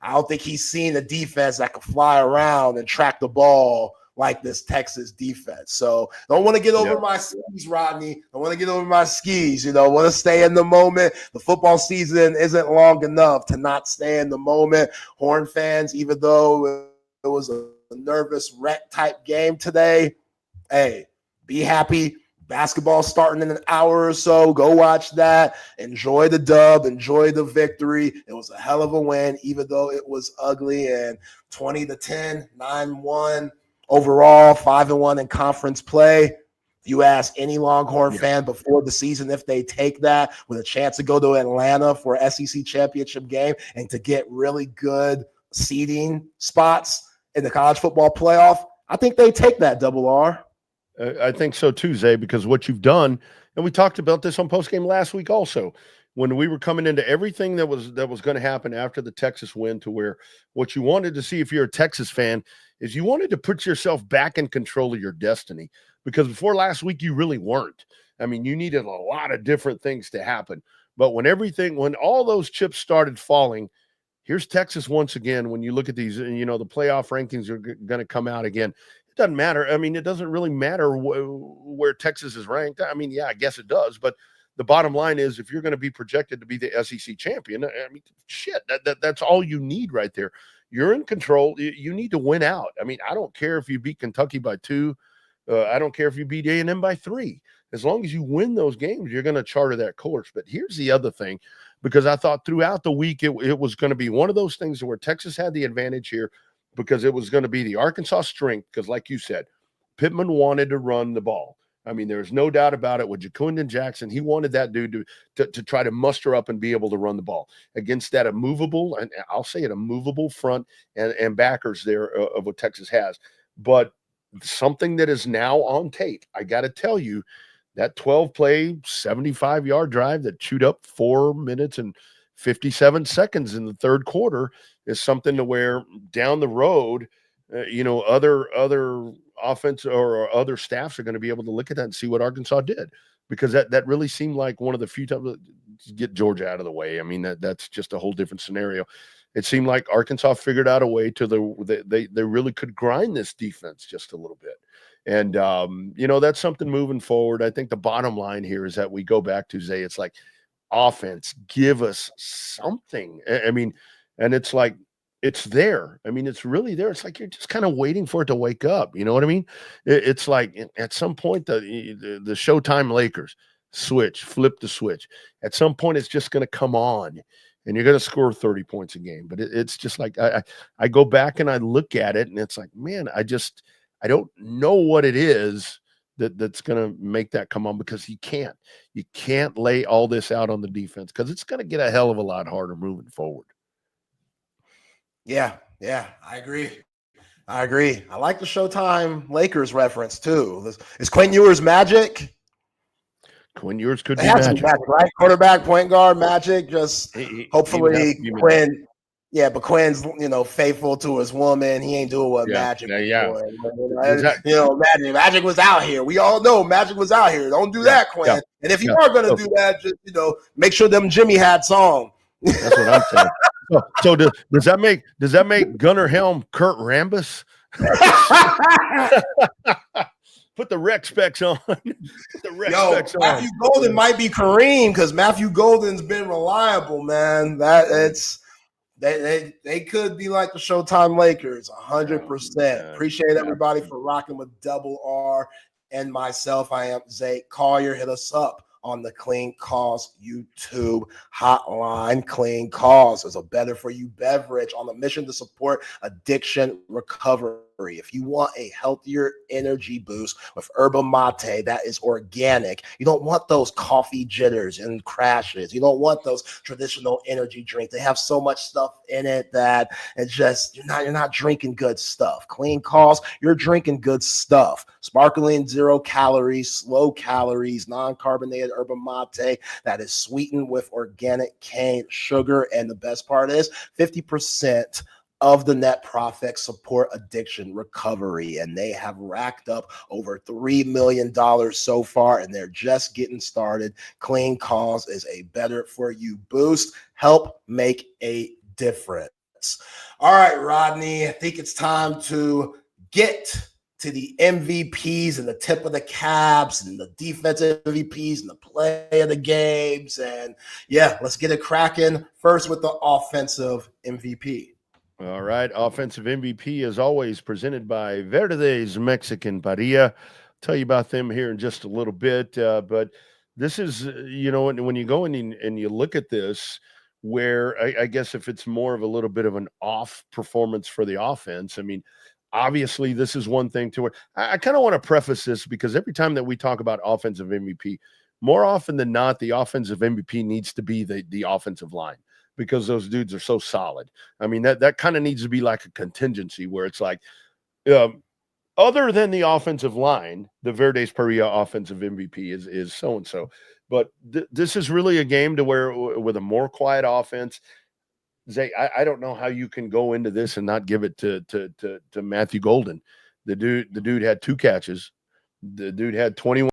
I don't think he's seen a defense that can fly around and track the ball like this Texas defense. So don't want to get over my skis, Rodney. I want to get over my skis. Want to stay in the moment. The football season isn't long enough to not stay in the moment. Horn fans, even though it was a nervous wreck type game today, hey, be happy. Basketball starting in an hour or so. Go watch that. Enjoy the dub. Enjoy the victory. It was a hell of a win, even though it was ugly. And 20-10, 9-1 overall, 5-1 in conference play. If you ask any Longhorn fan before the season if they take that with a chance to go to Atlanta for an SEC championship game and to get really good seeding spots in the college football playoff, I think they take that, Double R. I think so too, Zay, because what you've done, and we talked about this on Postgame last week also, when we were coming into everything that was going to happen after the Texas win, to where what you wanted to see if you're a Texas fan is you wanted to put yourself back in control of your destiny, because before last week you really weren't. I mean, you needed a lot of different things to happen. But when all those chips started falling, here's Texas once again. When you look at these, the playoff rankings are going to come out again. Doesn't matter. I mean, it doesn't really matter where Texas is ranked. I mean, yeah, I guess it does. But the bottom line is, if you're going to be projected to be the SEC champion, I mean, shit, that's all you need right there. You're in control. You need to win out. I mean, I don't care if you beat Kentucky by 2. I don't care if you beat A&M by 3. As long as you win those games, you're going to charter that course. But here's the other thing, because I thought throughout the week it was going to be one of those things where Texas had the advantage here, because it was going to be the Arkansas strength, because like you said, Pittman wanted to run the ball. I mean, there's no doubt about it. With Jaquindon Jackson, he wanted that dude to try to muster up and be able to run the ball against that immovable, and I'll say it, a movable front and backers there of what Texas has. But something that is now on tape, I got to tell you, that 12-play, 75-yard drive that chewed up 4 minutes and 57 seconds in the third quarter is something to where down the road, other offense or other staffs are going to be able to look at that and see what Arkansas did, because that really seemed like one of the few times. Get Georgia out of the way. I mean, that's just a whole different scenario. It seemed like Arkansas figured out a way they really could grind this defense just a little bit. And, that's something moving forward. I think the bottom line here is that we go back to, Zay, it's like, offense, give us something. I mean, and it's like, it's there. I mean, it's really there. It's like you're just kind of waiting for it to wake up. You know what I mean? It's like at some point the Showtime Lakers flip the switch. At some point, it's just going to come on, and you're going to score 30 points a game. But it's just like I go back and I look at it, and it's like, man, I don't know what it is that's going to make that come on, because you can't lay all this out on the defense, because it's going to get a hell of a lot harder moving forward. Yeah, I agree. I like the Showtime Lakers reference too. Is Quinn Ewers Magic? Quinn Ewers could be magic, right? Quarterback, point guard, Magic. Just hopefully Quinn. Yeah, but Quinn's, faithful to his woman. He ain't doing what Magic was doing. Magic was out here. We all know Magic was out here. Don't do that, Quinn. Yeah. And if you are going to do that, just, make sure them Jimmy hats on. That's what I'm saying. So does that make Gunnar Helm Kurt Rambis? Put the rec specs on. Matthew Golden might be Kareem, because Matthew Golden's been reliable, man. They could be like the Showtime Lakers, 100%. Appreciate everybody for rocking with Double R. and myself. I am Zay Collier. Hit us up on the Clean Calls YouTube hotline. Clean Calls is a better for you beverage on a mission to support addiction recovery. If you want a healthier energy boost with yerba mate that is organic, you don't want those coffee jitters and crashes. You don't want those traditional energy drinks. They have so much stuff in it that it's just you're not drinking good stuff. Clean Calls, you're drinking good stuff. Sparkling, 0 calories, slow calories, non-carbonated yerba mate that is sweetened with organic cane sugar. And the best part is 50% of the net profits support addiction recovery, and they have racked up over $3 million so far, and they're just getting started. Clean Calls is a better for you boost. Help make a difference. All right, Rodney, I think it's time to get to the MVPs and the tip of the caps and the defensive MVPs and the play of the games. And yeah, let's get it cracking first with the offensive MVP. All right. Offensive MVP, as always, presented by Verde's Mexican Parrilla. Tell you about them here in just a little bit. But this is, when you go in and you look at this, where I guess if it's more of a little bit of an off performance for the offense, I mean, obviously this is one thing to where I kind of want to preface this because every time that we talk about offensive MVP, more often than not, the offensive MVP needs to be the offensive line, because those dudes are so solid. I mean, that kind of needs to be like a contingency where it's like, other than the offensive line, the Verde's Parrilla offensive MVP is so-and-so. But this is really a game to where with a more quiet offense, Zay, I don't know how you can go into this and not give it to Matthew Golden. The dude had 2 catches. The dude had 21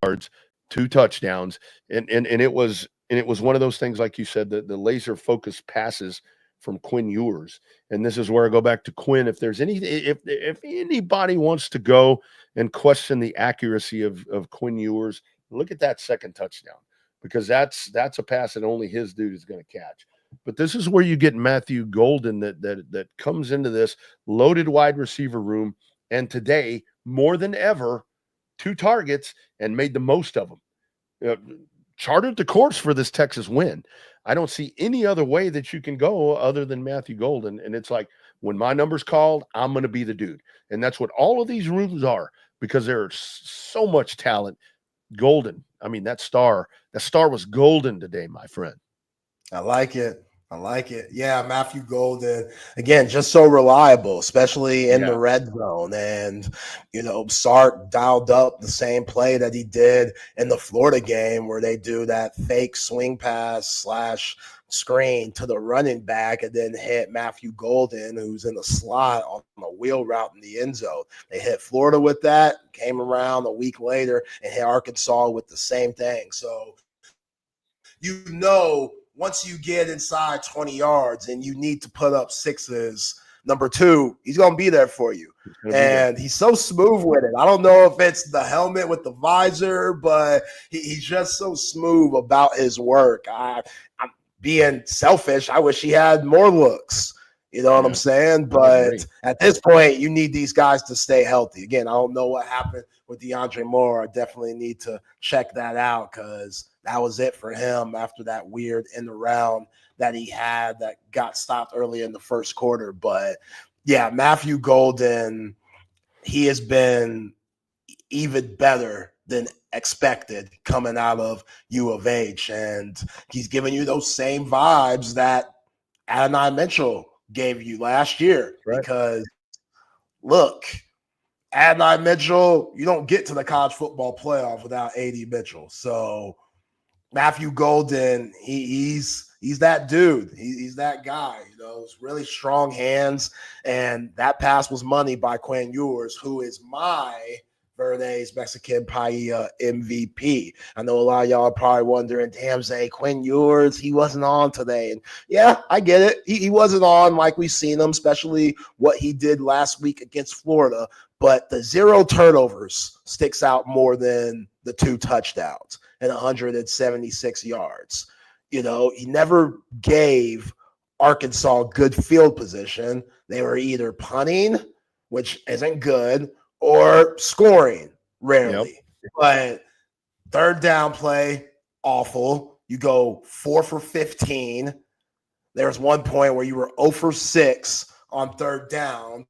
yards, 2 touchdowns, and it was one of those things, like you said, the laser focused passes from Quinn Ewers. And this is where I go back to Quinn. If there's if anybody wants to go and question the accuracy of Quinn Ewers, look at that second touchdown, because that's a pass that only his dude is going to catch. But this is where you get Matthew Golden that comes into this loaded wide receiver room, and today more than ever, 2 targets and made the most of them. Chartered the course for this Texas win. I don't see any other way that you can go other than Matthew Golden. And it's like, when my number's called, I'm going to be the dude. And that's what all of these rooms are, because there's so much talent. Golden. I mean, that star was golden today, my friend. I like it. Yeah, Matthew Golden, again, just so reliable, especially in the red zone. And, Sark dialed up the same play that he did in the Florida game, where they do that fake swing pass / screen to the running back and then hit Matthew Golden, who's in the slot on a wheel route in the end zone. They hit Florida with that, came around a week later and hit Arkansas with the same thing. So, once you get inside 20 yards and you need to put up 6s, number 2, he's going to be there for you. And he's so smooth with it. I don't know if it's the helmet with the visor, but he's just so smooth about his work. I'm being selfish. I wish he had more looks. You know what I'm saying? But at this point, you need these guys to stay healthy. Again, I don't know what happened with DeAndre Moore. I definitely need to check that out, because that was it for him after that weird end around that he had that got stopped early in the first quarter. But yeah, Matthew Golden, he has been even better than expected coming out of U of H. And he's giving you those same vibes that Adonai Mitchell gave you last year. Right. Because look, Adonai Mitchell, you don't get to the college football playoff without A.D. Mitchell. So Matthew Golden, he's that dude. He's that guy. It's really strong hands, and that pass was money by Quinn Ewers, who is my Verde's Mexican Paella MVP. I know a lot of y'all are probably wondering, damn, Zay, Quinn Ewers, he wasn't on today. And yeah, I get it. He wasn't on like we've seen him, especially what he did last week against Florida. But the 0 turnovers sticks out more than the 2 touchdowns and 176 yards. He never gave Arkansas good field position. They were either punting, which isn't good, or scoring, Rarely. But third down play, awful. You go 4 for 15. There's one point where you were 0 for 6 on third down.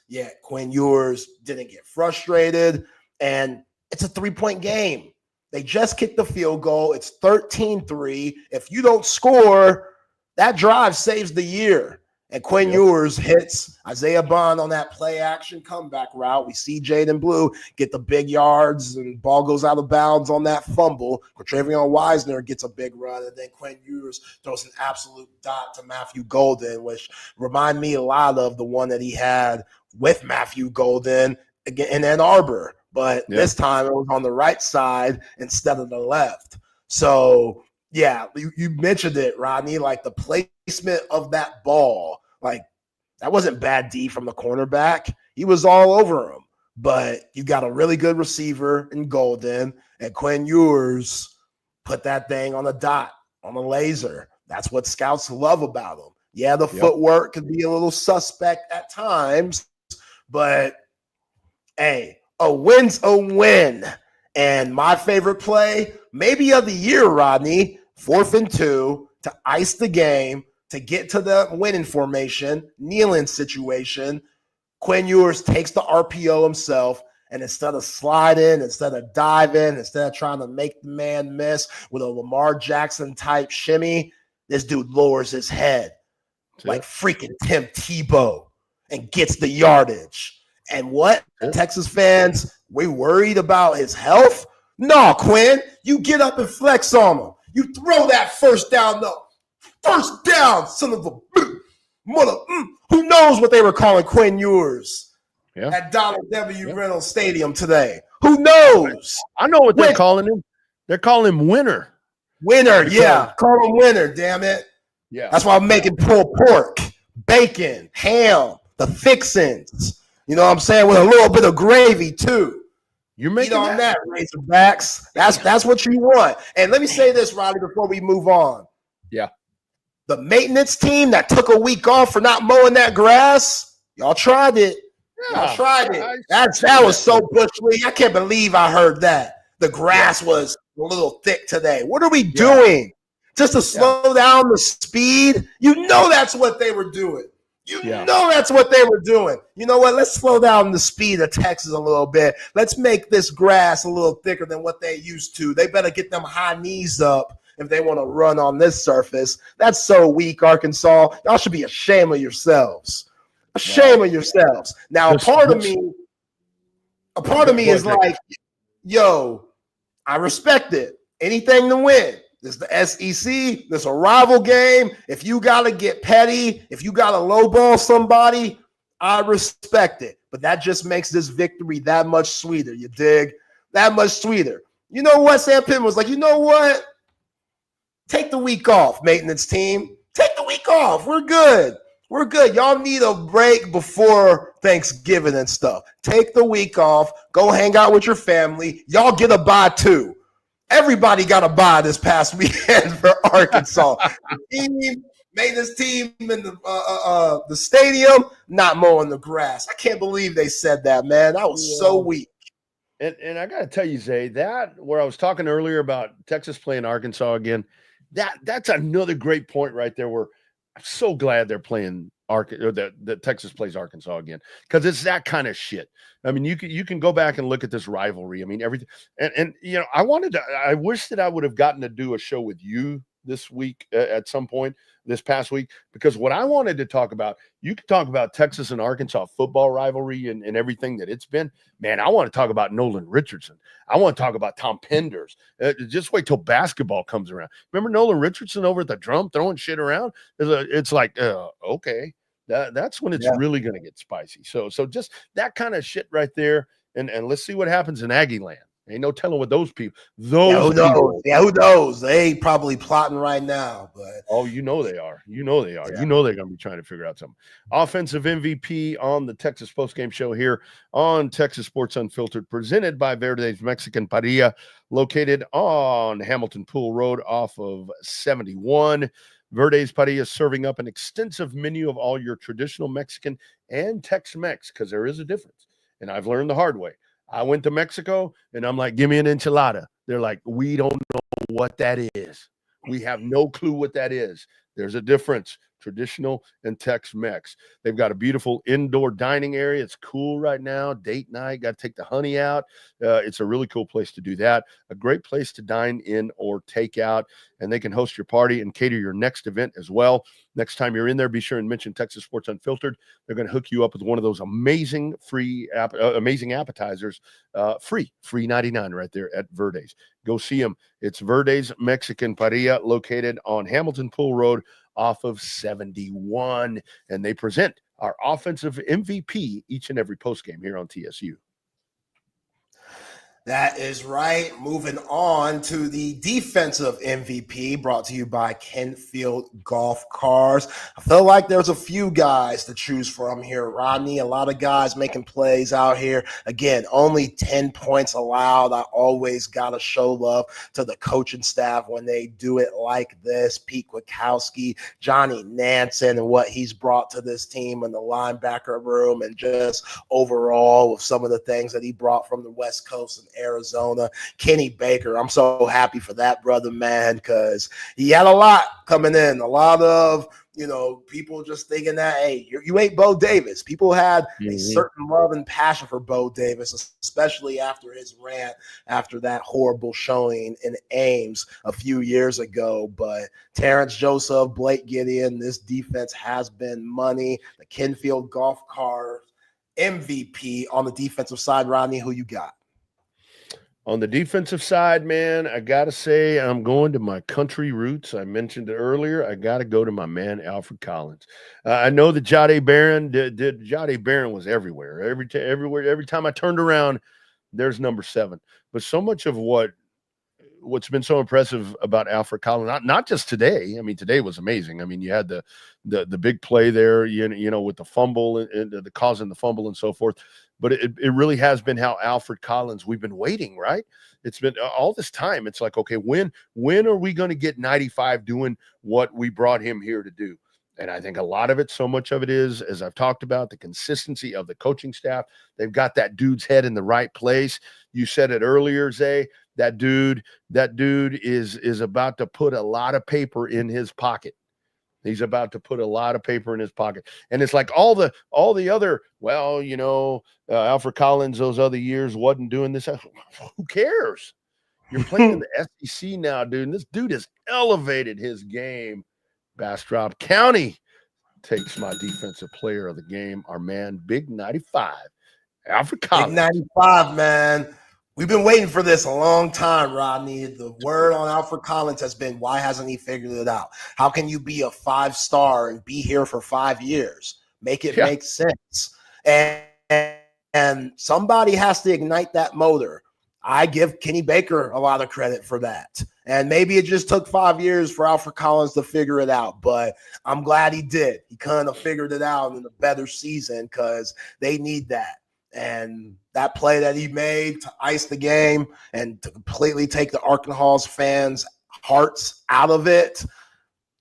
Yet Quinn Ewers didn't get frustrated. And it's a 3-point game. They just kicked the field goal. It's 13-3. If you don't score, that drive saves the year. And Quinn Ewers hits Isaiah Bond on that play action comeback route. We see Jaden Blue get the big yards and ball goes out of bounds on that fumble. Quatravion Wisener gets a big run, and then Quinn Ewers throws an absolute dot to Matthew Golden, which remind me a lot of the one that he had with Matthew Golden in Ann Arbor. But this time it was on the right side instead of the left. So, yeah, you mentioned it, Rodney, like the placement of that ball. Like, that wasn't bad D from the cornerback. He was all over him. But you got a really good receiver in Golden, and Quinn Ewers put that thing on the dot, on the laser. That's what scouts love about him. Yeah, the footwork could be a little suspect at times, but, hey, a win's a win. And my favorite play, maybe of the year, Rodney, 4th and 2 to ice the game, to get to the winning formation, kneeling situation. Quinn Ewers takes the RPO himself, and instead of sliding, instead of diving, instead of trying to make the man miss with a Lamar Jackson type shimmy, this dude lowers his head like freaking Tim Tebow and gets the yardage. And what? Texas fans, we worried about his health? No, Quinn, you get up and flex on him. You throw that first down, though. First down, son of a mother. Who knows what they were calling Quinn Ewers at Donald W. Reynolds Stadium today? Who knows? I know what they're calling him. They're calling him Winner. Winner, call him Winner, damn it. Yeah. That's why I'm making pulled pork, bacon, ham, the fixins. You know what I'm saying? With a little bit of gravy, too. You're making Eat on that, Razorbacks. That's what you want. And let me say this, Rodney, before we move on. Yeah. The maintenance team that took a week off for not mowing that grass, y'all tried it. Y'all tried it. That was so bush league. I can't believe I heard that. The grass was a little thick today. What are we doing? Just to slow down the speed? You know that's what they were doing. You know that's what they were doing. You know what? Let's slow down the speed of Texas a little bit. Let's make this grass a little thicker than what they used to. They better get them high knees up if they want to run on this surface. That's so weak, Arkansas. Y'all should be ashamed of yourselves. Ashamed of yourselves. Now, a part of me is like, yo, I respect it. Anything to win. This is the SEC. This is a rival game. If you got to get petty, if you got to lowball somebody, I respect it. But that just makes this victory that much sweeter. You dig? That much sweeter. You know what? Sam Pittman was like, you know what? Take the week off, maintenance team. Take the week off. We're good. We're good. Y'all need a break before Thanksgiving and stuff. Take the week off. Go hang out with your family. Y'all get a bye too. Everybody got a bye this past weekend for Arkansas. Maintenance team in the stadium, not mowing the grass. I can't believe they said that, man. That was so weak. And I got to tell you, Zay, that where I was talking earlier about Texas playing Arkansas again, that's another great point right there where I'm so glad they're playing that Texas plays Arkansas again, because it's that kind of shit. I mean, you can go back and look at this rivalry. I mean, everything. And you know, I wish that I would have gotten to do a show with you this week at some point this past week, because what I wanted to talk about, you could talk about Texas and Arkansas football rivalry and everything that it's been. Man, I want to talk about Nolan Richardson. I want to talk about Tom Penders. Just wait till basketball comes around. Remember Nolan Richardson over at the drum throwing shit around? It's like, okay, that's when it's really going to get spicy. So just that kind of shit right there. And let's see what happens in Aggie land. Ain't no telling what those people. Who knows? They probably plotting right now. But you know they are. You know they are. You know they're going to be trying to figure out something. Offensive MVP on the Texas Postgame Show here on Texas Sports Unfiltered, presented by Verde's Mexican Parrilla, located on Hamilton Pool Road off of 71. Verde's Patio serving up an extensive menu of all your traditional Mexican and Tex-Mex, because there is a difference, and I've learned the hard way. I went to Mexico and I'm like, give me an enchilada. They're like, we don't know what that is. We have no clue what that is. There's a difference. Traditional and Tex-Mex. They've got a beautiful indoor dining area. It's cool right now. Date night. Got to take the honey out. It's a really cool place to do that. A great place to dine in or take out. And they can host your party and cater your next event as well. Next time you're in there, be sure and mention Texas Sports Unfiltered. They're going to hook you up with one of those amazing amazing appetizers. Free 99 right there at Verde's. Go see them. It's Verde's Mexican Parrilla, located on Hamilton Pool Road off of 71. And they present our offensive MVP each and every postgame here on TSU. That is right. Moving on to the defensive MVP, brought to you by Kenfield Golf Cars. I feel like there's a few guys to choose from here, Rodney. A lot of guys making plays out here. Again, only 10 points allowed. I always got to show love to the coaching staff when they do it like this. Pete Kwiatkowski, Johnny Nansen, and what he's brought to this team in the linebacker room, and just overall with some of the things that he brought from the West Coast and Arizona. Kenny Baker, I'm so happy for that brother, man, because he had a lot coming in. A lot of, people just thinking that, hey, you ain't Bo Davis. People had a certain love and passion for Bo Davis, especially after his rant, after that horrible showing in Ames a few years ago. But Terrence Joseph, Blake Gideon, this defense has been money. The Kenfield Golf Car MVP on the defensive side. Rodney, who you got? On the defensive side, man, I got to say I'm going to my country roots. I mentioned it earlier. I got to go to my man, Alfred Collins. I know that Jahdae Barron Jahdae Barron was everywhere. Every time I turned around, there's number 7. But so much of what's been so impressive about Alfred Collins, not just today. I mean, today was amazing. I mean, you had the big play there, with the fumble and the causing the fumble and so forth. But it really has been how Alfred Collins, we've been waiting, right? It's been all this time. It's like, okay, when are we going to get 95 doing what we brought him here to do? And I think a lot of it, so much of it is, as I've talked about, the consistency of the coaching staff. They've got that dude's head in the right place. You said it earlier, Zay. That dude is about to put a lot of paper in his pocket. He's about to put a lot of paper in his pocket. And it's like all the other, Alfred Collins those other years wasn't doing this. Who cares? You're playing in the SEC now, dude. And this dude has elevated his game. Bastrop County takes my defensive player of the game, our man, Big 95, Alfred Collins. Big 95, man. We've been waiting for this a long time, Rodney. The word on Alfred Collins has been, why hasn't he figured it out? How can you be a 5-star and be here for 5 years? Make it make sense. And somebody has to ignite that motor. I give Kenny Baker a lot of credit for that. And maybe it just took 5 years for Alfred Collins to figure it out, but I'm glad he did. He kind of figured it out in a better season because they need that. And that play that he made to ice the game and to completely take the Arkansas fans' hearts out of it,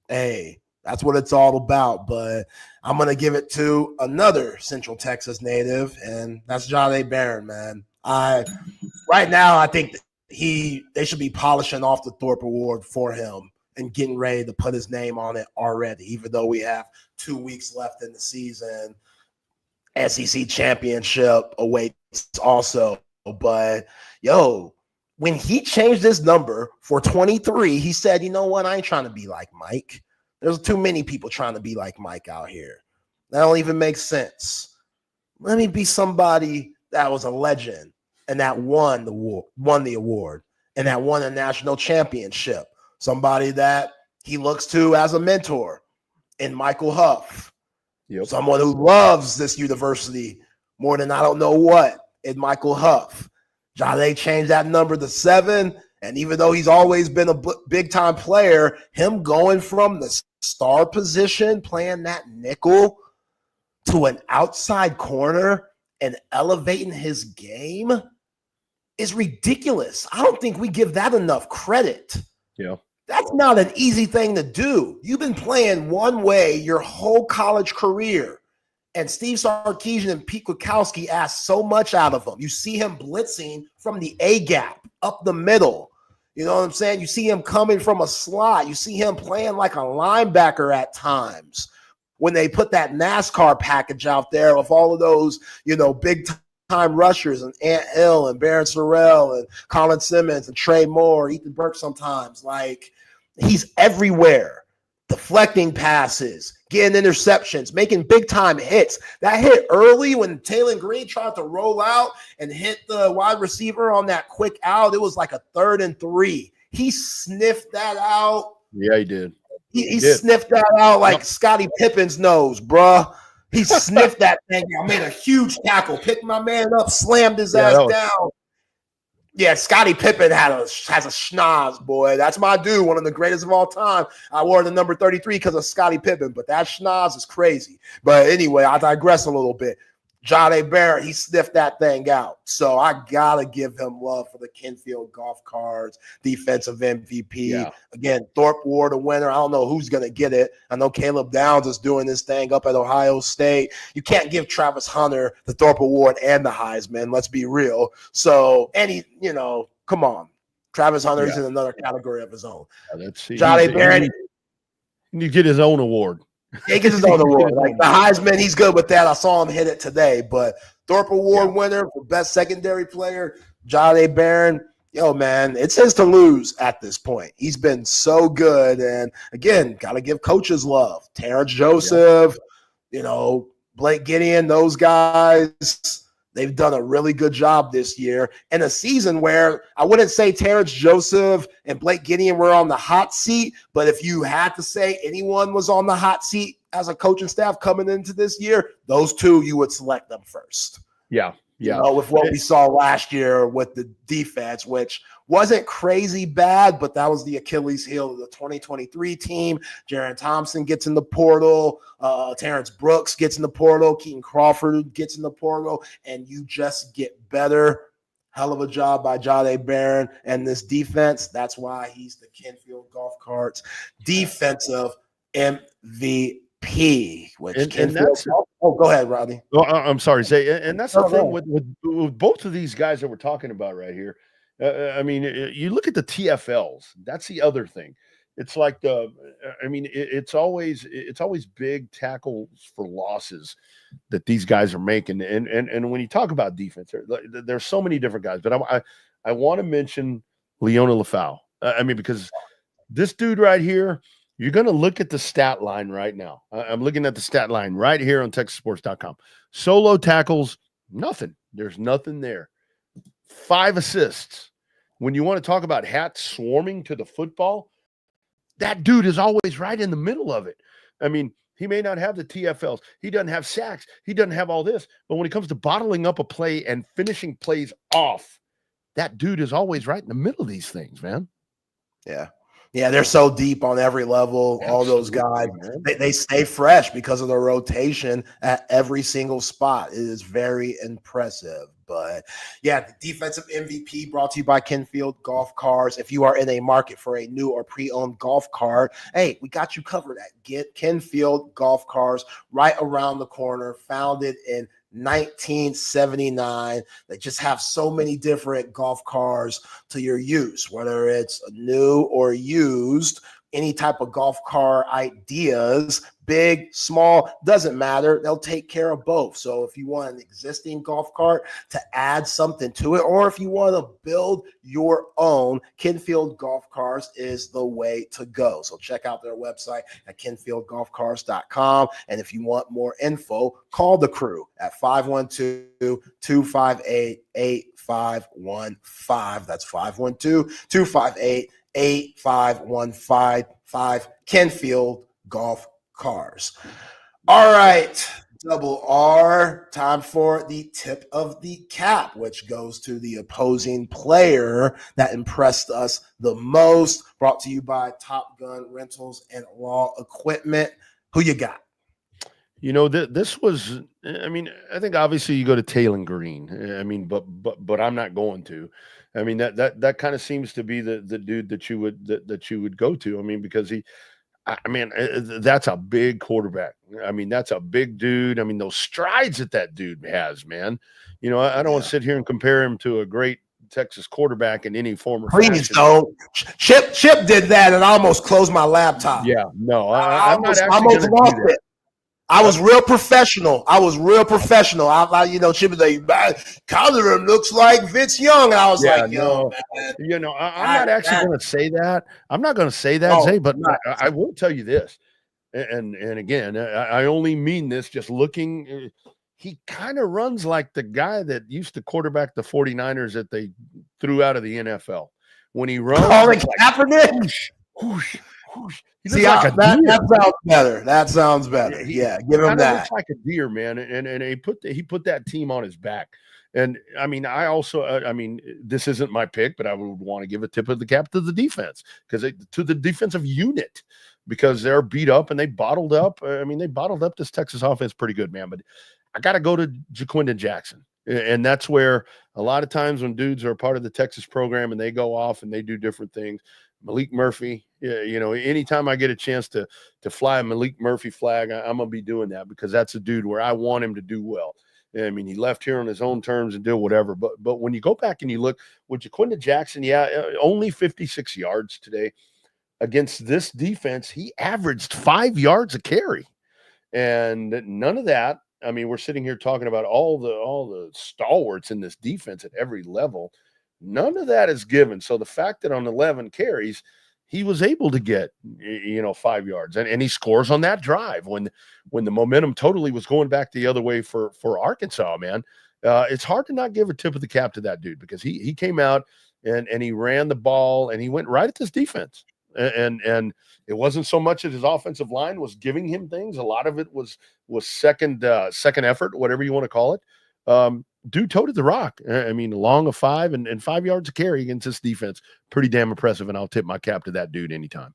hey, that's what it's all about. But I'm going to give it to another Central Texas native, and that's Jahdae Barron, man. Right now, I think they should be polishing off the Thorpe Award for him and getting ready to put his name on it already, even though we have 2 weeks left in the season. SEC championship awaits also. But, when he changed his number for 23, he said, you know what? I ain't trying to be like Mike. There's too many people trying to be like Mike out here. That don't even make sense. Let me be somebody that was a legend and that won the award and that won a national championship. Somebody that he looks to as a mentor in Michael Huff. Yep. Someone who loves this university more than I don't know what in Michael Huff. Jahdae changed that number to 7, and even though he's always been a big-time player, him going from the star position, playing that nickel, to an outside corner and elevating his game is ridiculous. I don't think we give that enough credit. Yeah. That's not an easy thing to do. You've been playing one way your whole college career, And Steve Sarkisian and Pete Kwiatkowski asked so much out of him. You see him blitzing from the A gap up the middle. You know what I'm saying? You see him coming from a slot. You see him playing like a linebacker at times when they put that NASCAR package out there of all of those, big time rushers and Ant Hill and Barron Sorrell and Colin Simmons and Trey Moore, Ethan Burke sometimes. Like, he's everywhere. Deflecting passes, getting interceptions, making big-time hits. That hit early when Taylor Green tried to roll out and hit the wide receiver on that quick out. It was like a 3rd and 3. He sniffed that out. Yeah, he did. He sniffed that out like Scottie Pippen's nose, bruh. He sniffed that thing out, made a huge tackle, picked my man up, slammed his ass down. Yeah, Scottie Pippen has a schnoz, boy. That's my dude, one of the greatest of all time. I wore the number 33 because of Scottie Pippen, but that schnoz is crazy. But anyway, I digress a little bit. Jahdae Barrett, he sniffed that thing out. So I got to give him love for the Kenfield Golf Carts defensive MVP. Yeah. Again, Thorpe Ward, the winner. I don't know who's going to get it. I know Caleb Downs is doing this thing up at Ohio State. You can't give Travis Hunter the Thorpe Award and the Heisman. Let's be real. So, come on. Travis Hunter is in another category of his own. Jahdae Barrett. You get his own award. He gets his own award. Like the Heisman, he's good with that. I saw him hit it today. But Thorpe Award winner for best secondary player, Jahdae Barrett. Yo, man, it's his to lose at this point. He's been so good. And again, got to give coaches love. Terrence Joseph, Blake Gideon, those guys. They've done a really good job this year in a season where I wouldn't say Terrence Joseph and Blake Gideon were on the hot seat, but if you had to say anyone was on the hot seat as a coaching staff coming into this year, those two, you would select them first. Yeah. With what we saw last year with the defense, which wasn't crazy bad, but that was the Achilles heel of the 2023 team. Jaron Thompson gets in the portal. Terrence Brooks gets in the portal. Keaton Crawford gets in the portal, and you just get better. Hell of a job by Jahdae Barrett and this defense. That's why he's the Kenfield Golf Carts defensive MVP. Go ahead, Rodney. Well, I'm sorry, Zay. And that's the thing with both of these guys that we're talking about right here. You look at the TFLs. That's the other thing. It's like it's always big tackles for losses that these guys are making. And when you talk about defense, there's so many different guys. But I want to mention Leona Lafau. Because this dude right here. You're going to look at the stat line right now. I'm looking at the stat line right here on TexasSports.com. Solo tackles, nothing. There's nothing there. 5 assists. When you want to talk about hats swarming to the football, that dude is always right in the middle of it. He may not have the TFLs. He doesn't have sacks. He doesn't have all this. But when it comes to bottling up a play and finishing plays off, that dude is always right in the middle of these things, man. Yeah. Yeah, they're so deep on every level. Absolutely, all those guys, they stay fresh because of the rotation at every single spot. It is very impressive. But yeah, the defensive MVP brought to you by Kenfield Golf Cars. If you are in a market for a new or pre-owned golf cart, hey, we got you covered at Get Kenfield Golf Cars right around the corner, founded in 1979. They just have so many different golf cars to your use, whether it's new or used, any type of golf car ideas, big, small, doesn't matter. They'll take care of both. So if you want an existing golf cart to add something to it, or if you want to build your own, Kenfield Golf Cars is the way to go. So check out their website at kenfieldgolfcars.com. And if you want more info, call the crew at 512-258-8515. That's 512-258-8515. Kenfield Golf Cars. All right, Double R, time for the tip of the cap, which goes to the opposing player that impressed us the most. Brought to you by Top Gun Rentals and Law Equipment. Who you got? This was, I think obviously you go to Taylor Green. But I'm not going to. That kind of seems to be the dude that you would go to. Because I mean, that's a big quarterback. I mean, that's a big dude. I mean, those strides that dude has, man. You know, I don't want to sit here and compare him to a great Texas quarterback in any form or Please fashion. don't. Chip did that and I almost closed my laptop. Yeah, no, I I'm not actually almost going to lost do that. it. I was real professional. I you know, Chip was like, Collier looks like Vince Young. And I was like, yo, man. You know, I'm not actually going to say that. I'm not going to say that, Zay, but I will tell you this. And again, I only mean this just looking. He kind of runs like the guy that used to quarterback the 49ers that they threw out of the NFL. When he runs, like Kaepernick. Whoosh, whoosh, whoosh. See, that sounds better. That sounds better. Yeah, give him that. Looks like a deer, man. And he put that team on his back. And I mean, I also, I mean, this isn't my pick, but I would want to give a tip of the cap to the defense to the defensive unit because they're beat up and they bottled up. I mean, they bottled up this Texas offense pretty good, man. But I got to go to Jaquindon Jackson. And that's where a lot of times when dudes are a part of the Texas program and they go off and they do different things, Malik Murphy, you know, anytime I get a chance to fly a Malik Murphy flag, I'm going to be doing that because that's a dude where I want him to do well. I mean, he left here on his own terms and did whatever. But when you go back and you look with Jaquindon Jackson, only 56 yards today against this defense. He averaged 5 yards a carry, and none of that. I mean, we're sitting here talking about all the stalwarts in this defense at every level. None of that is given. So the fact that on 11 carries, he was able to get, 5 yards and he scores on that drive when the momentum totally was going back the other way for Arkansas, man. It's hard to not give a tip of the cap to that dude because he came out and he ran the ball and he went right at this defense. And it wasn't so much that his offensive line was giving him things. A lot of it was second effort, whatever you want to call it. Dude toted the rock. I mean, long of 5 and 5 yards a carry against this defense. Pretty damn impressive, and I'll tip my cap to that dude anytime.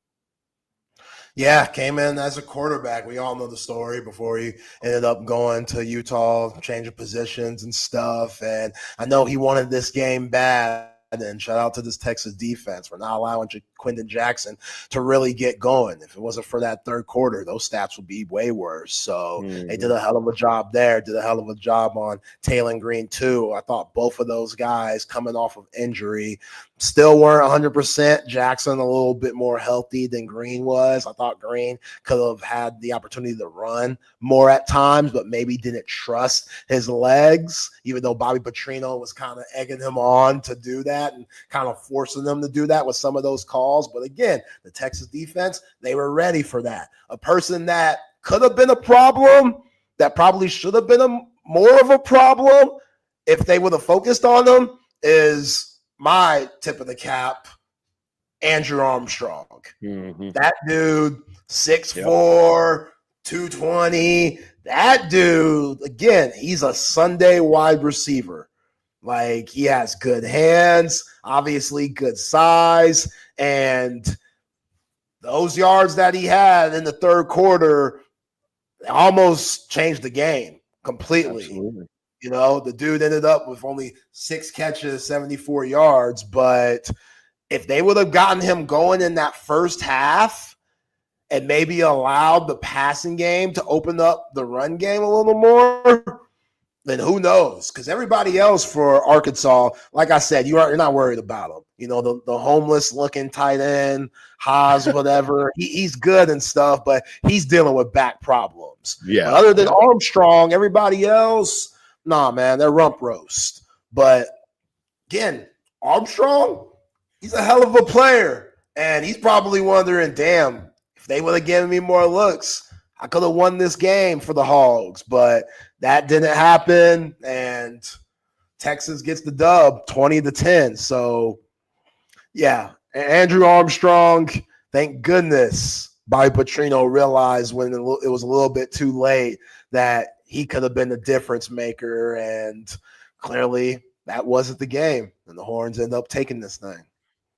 Yeah, came in as a quarterback. We all know the story before he ended up going to Utah, changing positions and stuff. And I know he wanted this game bad. And shout out to this Texas defense for not allowing Jaquindon Jackson to really get going. If it wasn't for that third quarter, those stats would be way worse. So they did a hell of a job there, did a hell of a job on Taylon Green too. I thought both of those guys coming off of injury still weren't 100%. Jackson a little bit more healthy than Green was. I thought Green could have had the opportunity to run more at times, but maybe didn't trust his legs, even though Bobby Petrino was kind of egging him on to do that and kind of forcing them to do that with some of those calls. But again, the Texas defense, they were ready for that. A person that could have been a problem, that probably should have been more of a problem if they would have focused on them, is my tip of the cap, Andrew Armstrong. That dude, 6'4", 220. That dude, again, he's a Sunday wide receiver. Like, he has good hands, obviously good size, and those yards that he had in the third quarter almost changed the game completely. Absolutely. You know, the dude ended up with only 6 catches, 74 yards, but if they would have gotten him going in that first half and maybe allowed the passing game to open up the run game a little more, then who knows? Because everybody else for Arkansas, like I said, you're not worried about him. You know, the homeless looking tight end, Haas, whatever. He's good and stuff, but he's dealing with back problems. Yeah. But other than Armstrong, everybody else, nah, man, they're rump roast. But again, Armstrong, he's a hell of a player. And he's probably wondering, damn, if they would have given me more looks, I could have won this game for the Hogs. But that didn't happen, and Texas gets the dub 20-10. So, yeah, Andrew Armstrong, thank goodness Bobby Petrino realized when it was a little bit too late that he could have been the difference maker, and clearly that wasn't the game, and the Horns end up taking this thing.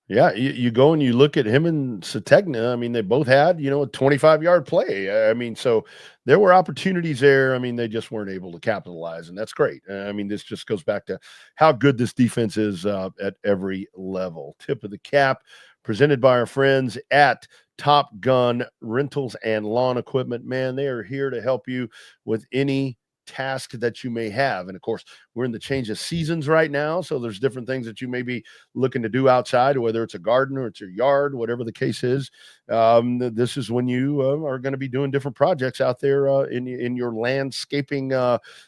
Yeah, you go and you look at him and Sategna. I mean, they both had, a 25-yard play. I mean, so there were opportunities there. I mean, they just weren't able to capitalize, and that's great. I mean, this just goes back to how good this defense is at every level. Tip of the cap presented by our friends at Top Gun Rentals and Lawn Equipment. Man, they are here to help you with any task that you may have. And of course, we're in the change of seasons right now, so there's different things that you may be looking to do outside, whether it's a garden or it's your yard, whatever the case is. This is when you are going to be doing different projects out there in your landscaping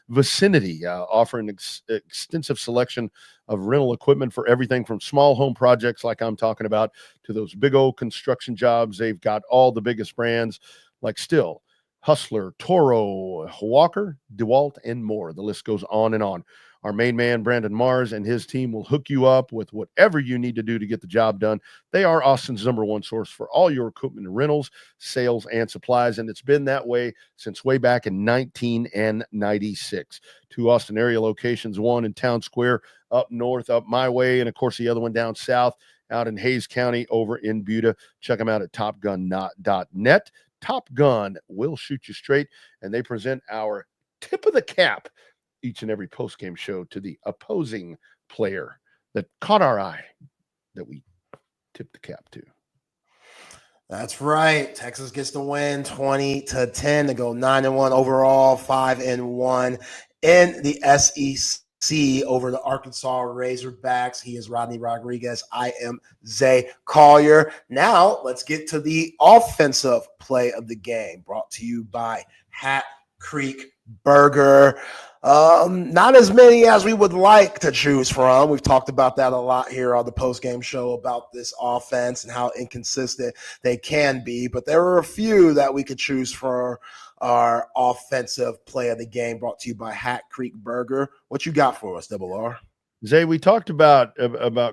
vicinity, offering extensive selection of rental equipment for everything from small home projects like I'm talking about to those big old construction jobs. They've got all the biggest brands like Still, Hustler, Toro, Walker, DeWalt, and more. The list goes on and on. Our main man, Brandon Mars, and his team will hook you up with whatever you need to do to get the job done. They are Austin's #1 source for all your equipment and rentals, sales, and supplies, and it's been that way since way back in 1996. 2 Austin area locations, one in Town Square up north, up my way, and of course the other one down south out in Hayes County over in Buda. Check them out at topgun.net. Top Gun will shoot you straight, and they present our tip of the cap each and every post-game show to the opposing player that caught our eye that we tipped the cap to. That's right. Texas gets the win 20-10 to go 9-1 overall, 5-1 in the SEC over the Arkansas Razorbacks. He is Rodney Rodriguez. I am Zay Collier. Now let's get to the offensive play of the game, brought to you by Hat Creek Burger. Not as many as we would like to choose from. We've talked about that a lot here on the post-game show about this offense and how inconsistent they can be, but there are a few that we could choose for our offensive play of the game, brought to you by Hat Creek Burger. What you got for us, Double R? Zay, we talked about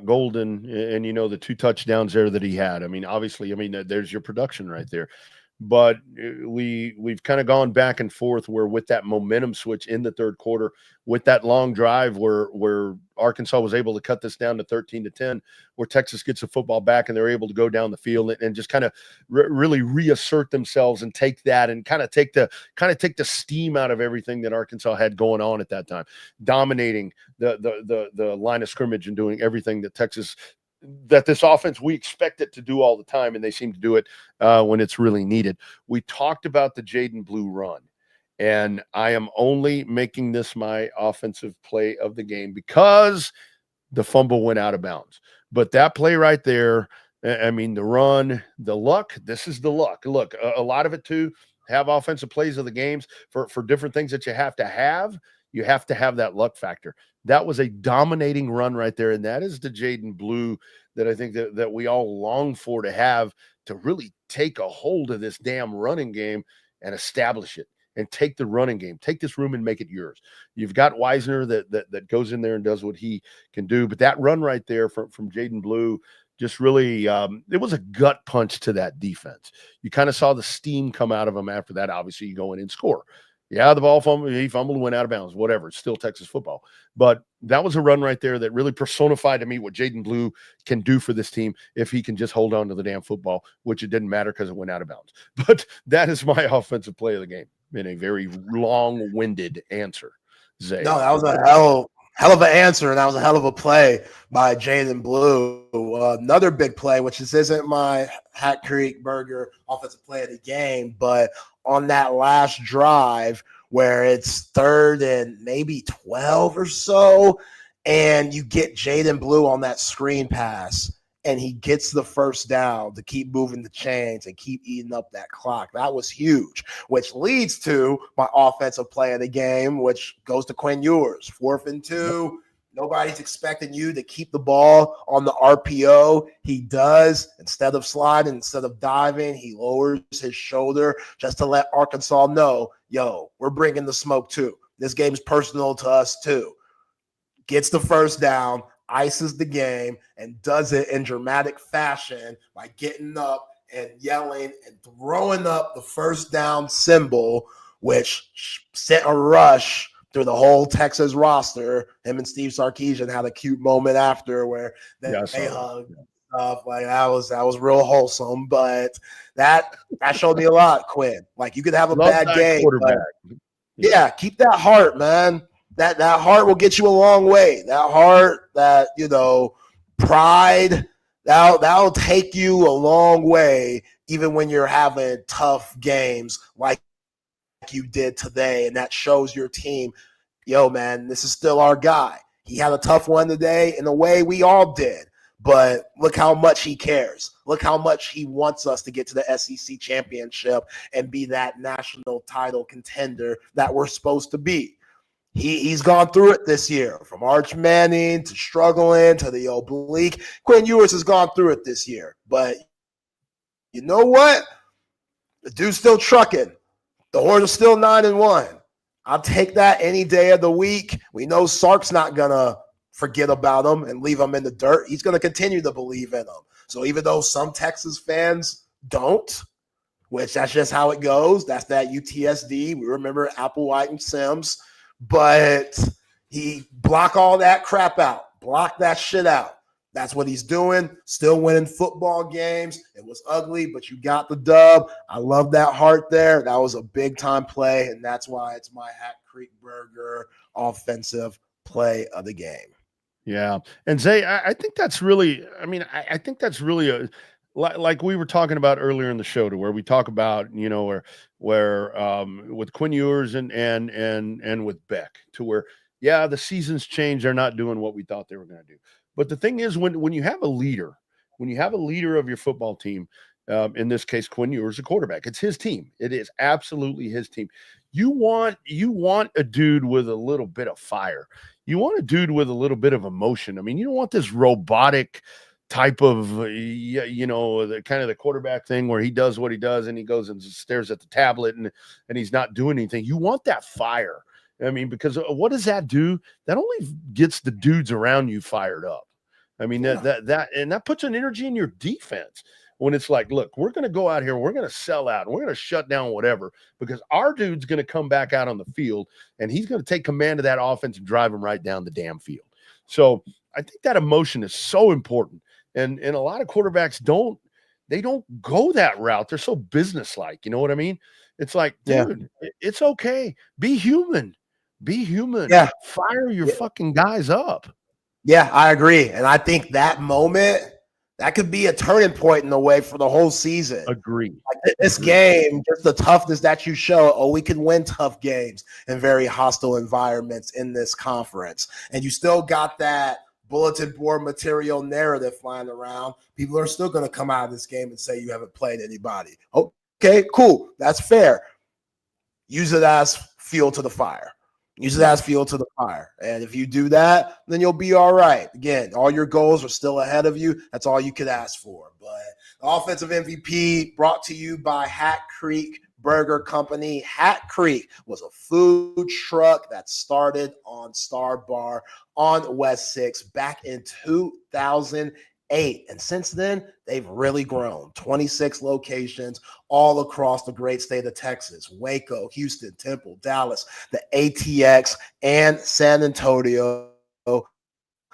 Golden and, the 2 touchdowns there that he had. I mean, obviously, there's your production right there. But we've kind of gone back and forth where with that momentum switch in the third quarter, with that long drive where Arkansas was able to cut this down to 13-10, where Texas gets the football back and they're able to go down the field and just kind of really reassert themselves and take that and kind of take the steam out of everything that Arkansas had going on at that time, dominating the line of scrimmage and doing everything that this offense, we expect it to do all the time, and they seem to do it when it's really needed. We talked about the Jaden Blue run, and I am only making this my offensive play of the game because the fumble went out of bounds. But that play right there, the run, the luck, this is the luck. Look, a lot of it too, have offensive plays of the games for different things that you have to have. You have to have that luck factor. That was a dominating run right there, and that is the Jaden Blue that I think that we all long for to have, to really take a hold of this damn running game and establish it and take the running game, take this room and make it yours. You've got Wisner that goes in there and does what he can do, but that run right there from Jaden Blue just really, it was a gut punch to that defense. You kind of saw the steam come out of them after that. Obviously, you go in and score. Yeah, the ball fumbled, he fumbled, went out of bounds, whatever. It's still Texas football. But that was a run right there that really personified to me what Jaden Blue can do for this team if he can just hold on to the damn football, which it didn't matter because it went out of bounds. But that is my offensive play of the game in a very long-winded answer, Zay. No, that was a hell of an answer, and that was a hell of a play by Jaden Blue. Another big play, which isn't my Hat Creek Burger offensive play of the game, but on that last drive where it's 3rd and maybe 12 or so, and you get Jaden Blue on that screen pass, and he gets the first down to keep moving the chains and keep eating up that clock. That was huge, which leads to my offensive play of the game, which goes to Quinn Ewers. 4th and 2. Nobody's expecting you to keep the ball on the RPO. He does. Instead of sliding, instead of diving, he lowers his shoulder just to let Arkansas know, yo, we're bringing the smoke too. This game is personal to us too. Gets the first down, ices the game, and does it in dramatic fashion by getting up and yelling and throwing up the first down symbol, which sent a rush through the whole Texas roster. Him and Steve Sarkisian had a cute moment after where they hugged and stuff. Like that was real wholesome. But that showed me a lot, Quinn. Like you could have a bad game. Yeah, keep that heart, man. That heart will get you a long way. That heart, that pride, That'll take you a long way, even when you're having tough games like you did today. And that shows your team, yo, man, this is still our guy. He had a tough one today in a way we all did. But look how much he cares. Look how much he wants us to get to the SEC championship and be that national title contender that we're supposed to be. He's gone through it this year, from Arch Manning to struggling to the oblique. Quinn Ewers has gone through it this year. But you know what? The dude's still trucking. The Horns are still 9-1. I'll take that any day of the week. We know Sark's not going to forget about him and leave him in the dirt. He's going to continue to believe in him. So even though some Texas fans don't, which that's just how it goes, that's that UTSD. We remember Applewhite and Sims. But he block all that crap out. Block that shit out. That's what he's doing. Still winning football games. It was ugly, but you got the dub. I love that heart there. That was a big-time play, and that's why it's my Hat Creek Burger offensive play of the game. Yeah. And Zay, I think that's really, I think that's really like we were talking about earlier in the show, to where we talk about, where with Quinn Ewers and with Beck, to where, yeah, the seasons change. They're not doing what we thought they were going to do. But the thing is, when you have a leader, of your football team, in this case, Quinn Ewers, a quarterback, it's his team. It is absolutely his team. You want a dude with a little bit of fire. You want a dude with a little bit of emotion. I mean, you don't want this robotic type of, the kind of the quarterback thing where he does what he does and he goes and stares at the tablet and he's not doing anything. You want that fire. I mean, because what does that do? That only gets the dudes around you fired up. I mean, that puts an energy in your defense when it's like, look, we're going to go out here, we're going to sell out, we're going to shut down whatever, because our dude's going to come back out on the field and he's going to take command of that offense and drive them right down the damn field. So I think that emotion is so important. And a lot of quarterbacks don't go that route. They're so businesslike. You know what I mean? It's like, dude, it's okay. Be human. Be human. Yeah. Fire your fucking guys up. Yeah, I agree. And I think that moment, that could be a turning point in the way for the whole season. Agree. Like this game, just the toughness that you show. We can win tough games in very hostile environments in this conference. And you still got that bulletin board material narrative flying around. People are still going to come out of this game and say you haven't played anybody. Okay, cool. That's fair. Use it as fuel to the fire. Use it as fuel to the fire. And if you do that, then you'll be all right. Again, all your goals are still ahead of you. That's all you could ask for. But the offensive MVP brought to you by Hat Creek Burger Company. Hat Creek was a food truck that started on Star Bar on West 6 back in 2008. And since then, they've really grown. 26 locations all across the great state of Texas: Waco, Houston, Temple, Dallas, the ATX, and San Antonio.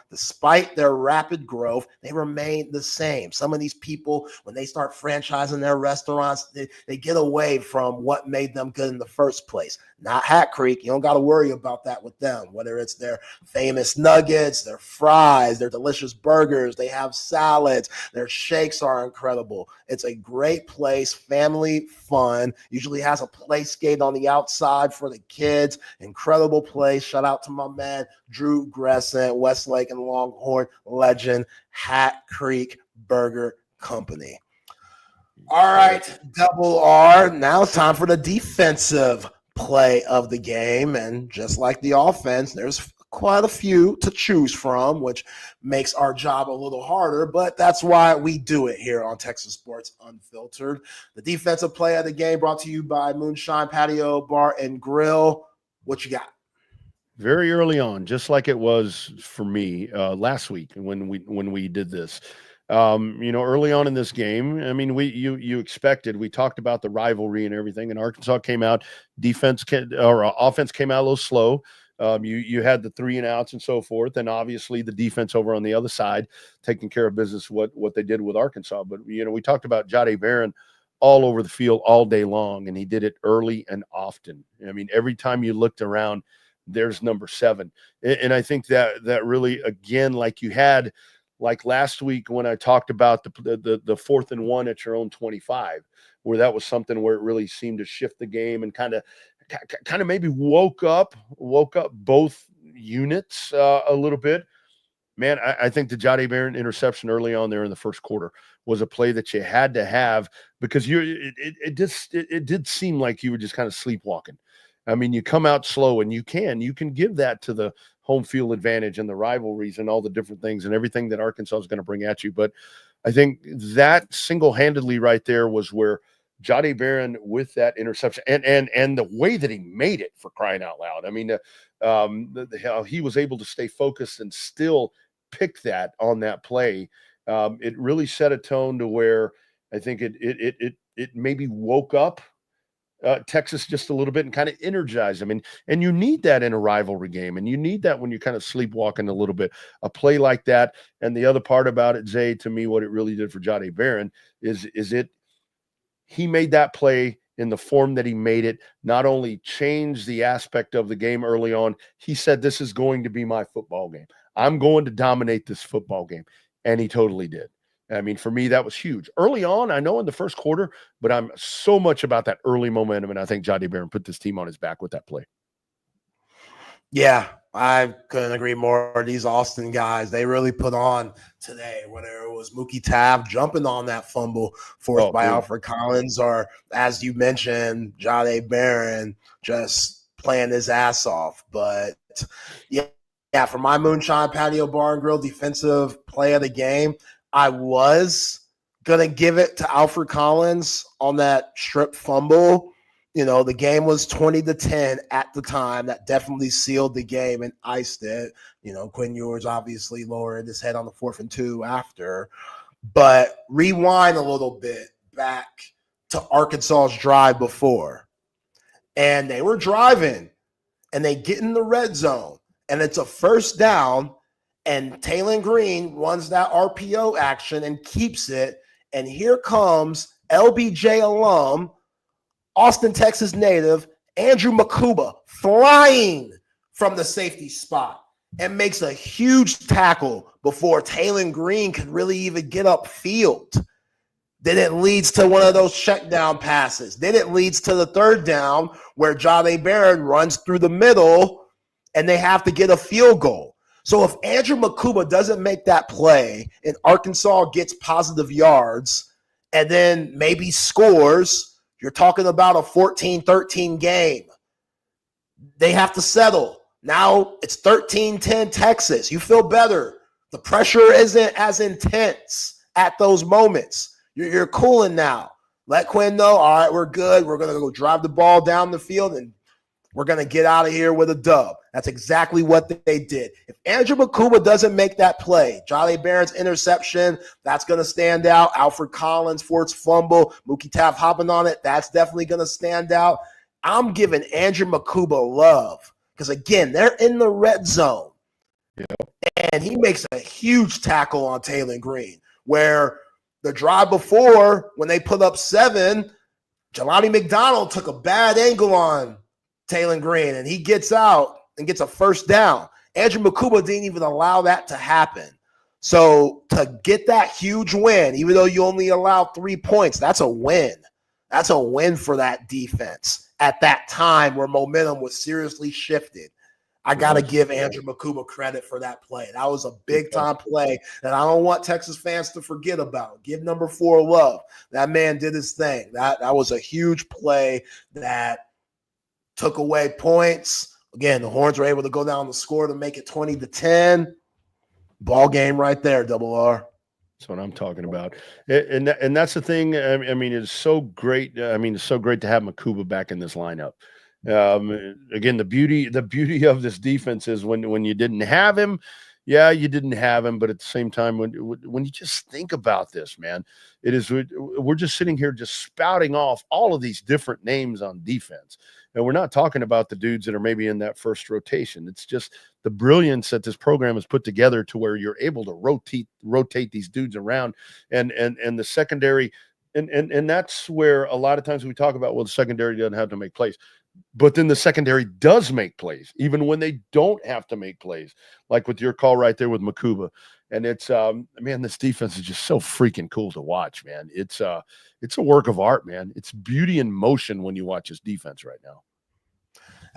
Despite their rapid growth, they remain the same. Some of these people, when they start franchising their restaurants, they get away from what made them good in the first place. Not Hat Creek. You don't got to worry about that with them, whether it's their famous nuggets, their fries, their delicious burgers. They have salads. Their shakes are incredible. It's a great place, family fun. Usually has a play skate on the outside for the kids. Incredible place. Shout out to my man, Drew Gressent, Westlake and Longhorn legend, Hat Creek Burger Company. All right, Double R. Now it's time for the defensive play of the game. And just like the offense, there's quite a few to choose from, which makes our job a little harder, but that's why we do it here on Texas Sports Unfiltered. The defensive play of the game brought to you by Moonshine, Patio, Bar, and Grill. What you got? Very early on, just like it was for me last week when we did this. Early on in this game, I mean, you expected. We talked about the rivalry and everything, and Arkansas came out. Offense came out a little slow. You had the 3 and outs and so forth, and obviously the defense over on the other side taking care of business. What they did with Arkansas, but we talked about Jahdae Barron all over the field all day long, and he did it early and often. I mean, every time you looked around, there's number 7, and I think that really, again, like you had like last week when I talked about the 4th and 1 at your own 25, where that was something where it really seemed to shift the game and kind of maybe woke up both units a little bit. Man, I think the Jahdae Barron interception early on there in the first quarter was a play that you had to have, because it did seem like you were just kind of sleepwalking. I mean, you come out slow, and you can give that to the home field advantage and the rivalries and all the different things and everything that Arkansas is going to bring at you. But I think that single-handedly right there was where Jahdae Barron, with that interception and the way that he made it, for crying out loud. I mean, how he was able to stay focused and still pick that on that play. It really set a tone to where I think it maybe woke up Texas just a little bit and kind of energized them. And you need that in a rivalry game, and you need that when you're kind of sleepwalking a little bit. A play like that, and the other part about it, Zay, to me, what it really did for Jahdae Barron is he made that play in the form that he made it, not only changed the aspect of the game early on, he said, this is going to be my football game. I'm going to dominate this football game. And he totally did. I mean, for me, that was huge. Early on, I know in the first quarter, but I'm so much about that early momentum, and I think Jahdae Barron put this team on his back with that play. Yeah, I couldn't agree more. These Austin guys, they really put on today, whether it was Mookie Tabb jumping on that fumble forced by Alfred Collins, or, as you mentioned, Jahdae Barron just playing his ass off. But, yeah, for my Moonshine Patio Bar and Grill defensive play of the game, I was going to give it to Alfred Collins on that strip fumble. You know, the game was 20-10 at the time. That definitely sealed the game and iced it. You know, Quinn Ewers obviously lowered his head on the 4th and 2 after. But rewind a little bit back to Arkansas's drive before. And they were driving, and they get in the red zone, and it's a first down, and Taylon Green runs that RPO action and keeps it. And here comes LBJ alum, Austin, Texas native, Andrew Makuba, flying from the safety spot and makes a huge tackle before Taylon Green could really even get upfield. Then it leads to one of those check down passes. Then it leads to the 3rd down where Jahdae Barron runs through the middle, and they have to get a field goal. So if Andrew Makuba doesn't make that play and Arkansas gets positive yards and then maybe scores, you're talking about a 14-13 game. They have to settle. Now it's 13-10 Texas. You feel better. The pressure isn't as intense at those moments. You're cooling now. Let Quinn know, all right, we're good. We're going to go drive the ball down the field, and we're going to get out of here with a dub. That's exactly what they did. If Andrew Makuba doesn't make that play, Jahdae Barron's interception, that's going to stand out. Alfred Collins' forced fumble, Mookie Tabb hopping on it, that's definitely going to stand out. I'm giving Andrew Makuba love because, again, they're in the red zone. Yeah. And he makes a huge tackle on Taylon Green, where the drive before, when they put up 7, Jelani McDonald took a bad angle on Taylon Green, and he gets out and gets a first down. Andrew Makuba didn't even allow that to happen. So to get that huge win, even though you only allowed 3 points, that's a win. That's a win for that defense at that time where momentum was seriously shifted. I got to give Andrew Makuba credit for that play. That was a big-time play that I don't want Texas fans to forget about. Give number 4 love. That man did his thing. That was a huge play that took away points. Again, the Horns were able to go down the score to make it 20-10. Ball game right there, Double R. That's what I'm talking about. And that's the thing. I mean, it's so great. I mean, it's so great to have Makuba back in this lineup. Again, the beauty of this defense is when you didn't have him, yeah, you didn't have him, but at the same time, when you just think about this, man, we're just sitting here just spouting off all of these different names on defense. And we're not talking about the dudes that are maybe in that first rotation. It's just the brilliance that this program has put together to where you're able to rotate these dudes around and the secondary. And that's where a lot of times we talk about, well, the secondary doesn't have to make plays. But then the secondary does make plays, even when they don't have to make plays, like with your call right there with Makuba. And it's, man, this defense is just so freaking cool to watch, man. It's a work of art, man. It's beauty in motion when you watch this defense right now.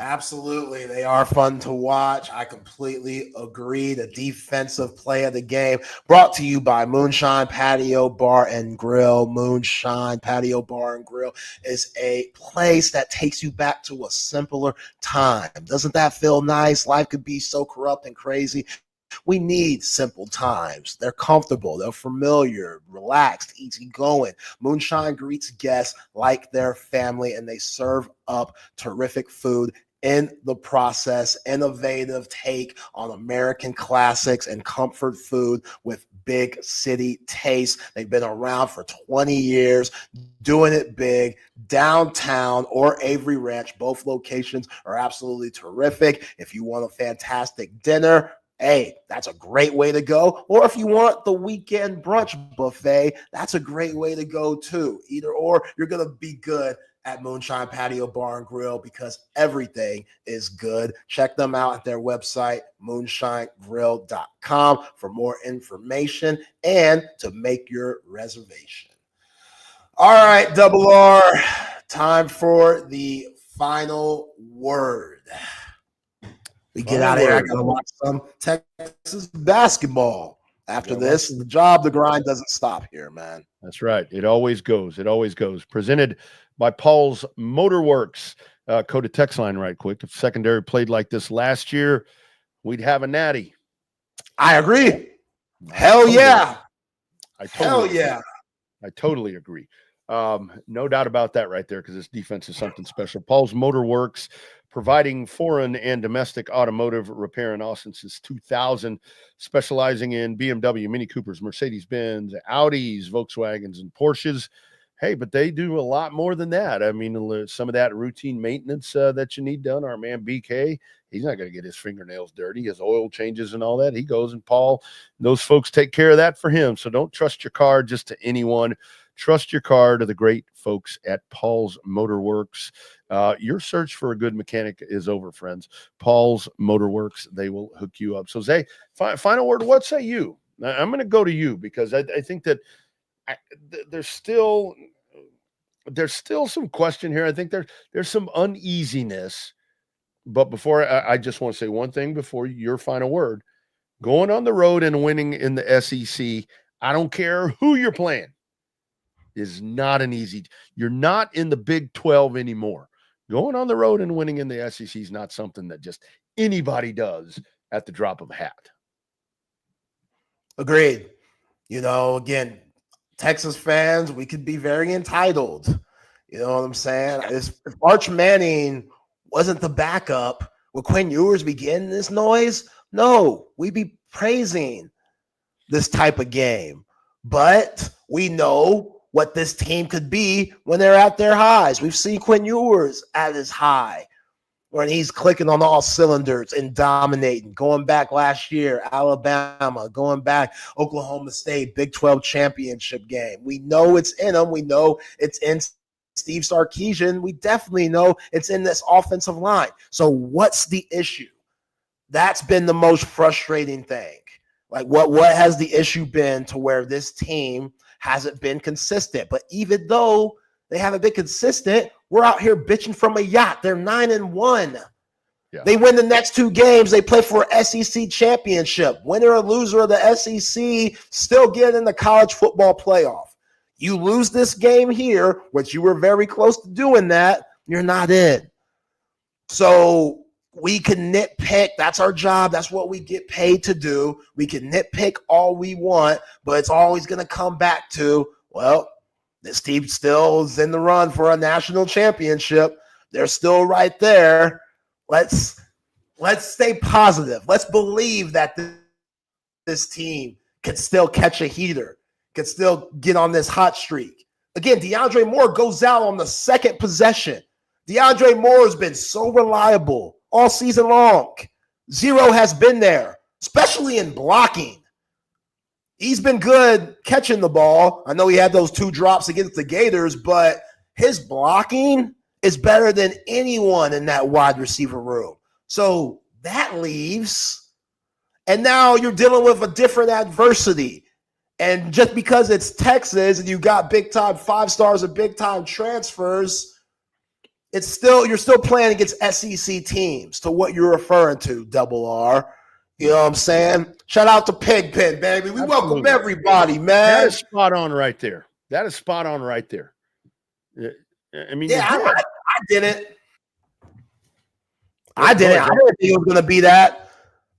Absolutely. They are fun to watch. I completely agree. The defensive play of the game brought to you by Moonshine Patio Bar and Grill. Moonshine Patio Bar and Grill is a place that takes you back to a simpler time. Doesn't that feel nice? Life could be so corrupt and crazy. We need simple times. They're comfortable. They're familiar, relaxed, easygoing. Moonshine greets guests like their family, and they serve up terrific food in the process. Innovative take on American classics and comfort food with big city taste. They've been around for 20 years, doing it big. Downtown or Avery Ranch, both locations are absolutely terrific. If you want a fantastic dinner, hey, that's a great way to go. Or if you want the weekend brunch buffet, that's a great way to go too. Either or, you're going to be good at Moonshine Patio Bar and Grill because everything is good. Check them out at their website, moonshinegrill.com, for more information and to make your reservation. All right, Double R, time for the final word. We get out of here. I got to watch some Texas basketball. After this, the grind doesn't stop here, man. That's right. It always goes. It always goes. Presented by Paul's Motorworks. COTA textline right quick. If secondary played like this last year, we'd have a natty. I agree. Hell yeah. I totally agree. No doubt about that right there, because this defense is something special. Paul's Motorworks, providing foreign and domestic automotive repair in Austin since 2000, specializing in BMW, Mini Coopers, Mercedes-Benz, Audis, Volkswagens, and Porsches. Hey, but they do a lot more than that. I mean, some of that routine maintenance that you need done. Our man BK, he's not going to get his fingernails dirty, his oil changes and all that. He goes, and Paul, those folks take care of that for him. So don't trust your car just to anyone. Trust your car to the great folks at Paul's Motorworks. Your search for a good mechanic is over, friends. Paul's Motorworks, they will hook you up. So, Zay, final word, what say you? I'm going to go to you because I think that there's still some question here. I think there's some uneasiness. But before I just want to say one thing before your final word. Going on the road and winning in the SEC, I don't care who you're playing, is not an easy. You're not in the Big 12 anymore. Going on the road and winning in the SEC is not something that just anybody does at the drop of a hat. Agreed. You know, again, Texas fans, we could be very entitled. You know what I'm saying? If Arch Manning wasn't the backup, would Quinn Ewers be getting this noise? No, we'd be praising this type of game. But we know what this team could be when they're at their highs. We've seen Quinn Ewers at his high when he's clicking on all cylinders and dominating. Going back last year, Alabama, going back Oklahoma State, Big 12 championship game. We know it's in him. We know it's in Steve Sarkisian. We definitely know it's in this offensive line. So what's the issue? That's been the most frustrating thing. Like what has the issue been to where this team hasn't been consistent? But even though they haven't been consistent, we're out here bitching from a yacht. They're 9-1. Yeah. They win the next two games. They play for an SEC championship. Winner or loser of the SEC, still get in the college football playoff. You lose this game here, which you were very close to doing that, you're not in. So we can nitpick. That's our job. That's what we get paid to do. We can nitpick all we want, but it's always going to come back to, well, this team still is in the run for a national championship. They're still right there. Let's stay positive. Let's believe that this team can still catch a heater, can still get on this hot streak. Again, DeAndre Moore goes out on the second possession. DeAndre Moore has been so reliable all season long. Zero has been there, especially in blocking. He's been good catching the ball. I know he had those two drops against the Gators, but his blocking is better than anyone in that wide receiver room. So that leaves, and now you're dealing with a different adversity. And just because it's Texas and you got big time 5 stars and big time transfers, you're still playing against SEC teams, to what you're referring to, Double R. You know what I'm saying? Shout out to Pigpen, baby. We welcome everybody, man. That is spot on right there. That is spot on right there. I mean, I didn't. I didn't think it was going to be that.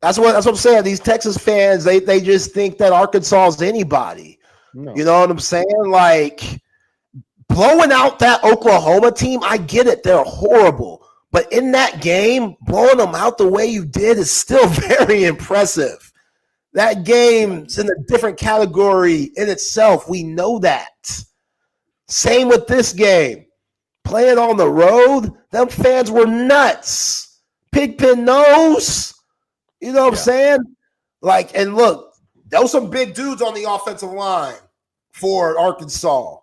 That's what I'm saying. These Texas fans, they just think that Arkansas is anybody. No. You know what I'm saying? Like, blowing out that Oklahoma team, I get it. They're horrible. But in that game, blowing them out the way you did is still very impressive. That game's in a different category in itself. We know that. Same with this game. Playing on the road, them fans were nuts. Pigpen knows. You know what I'm saying? Like, and look, there was some big dudes on the offensive line for Arkansas.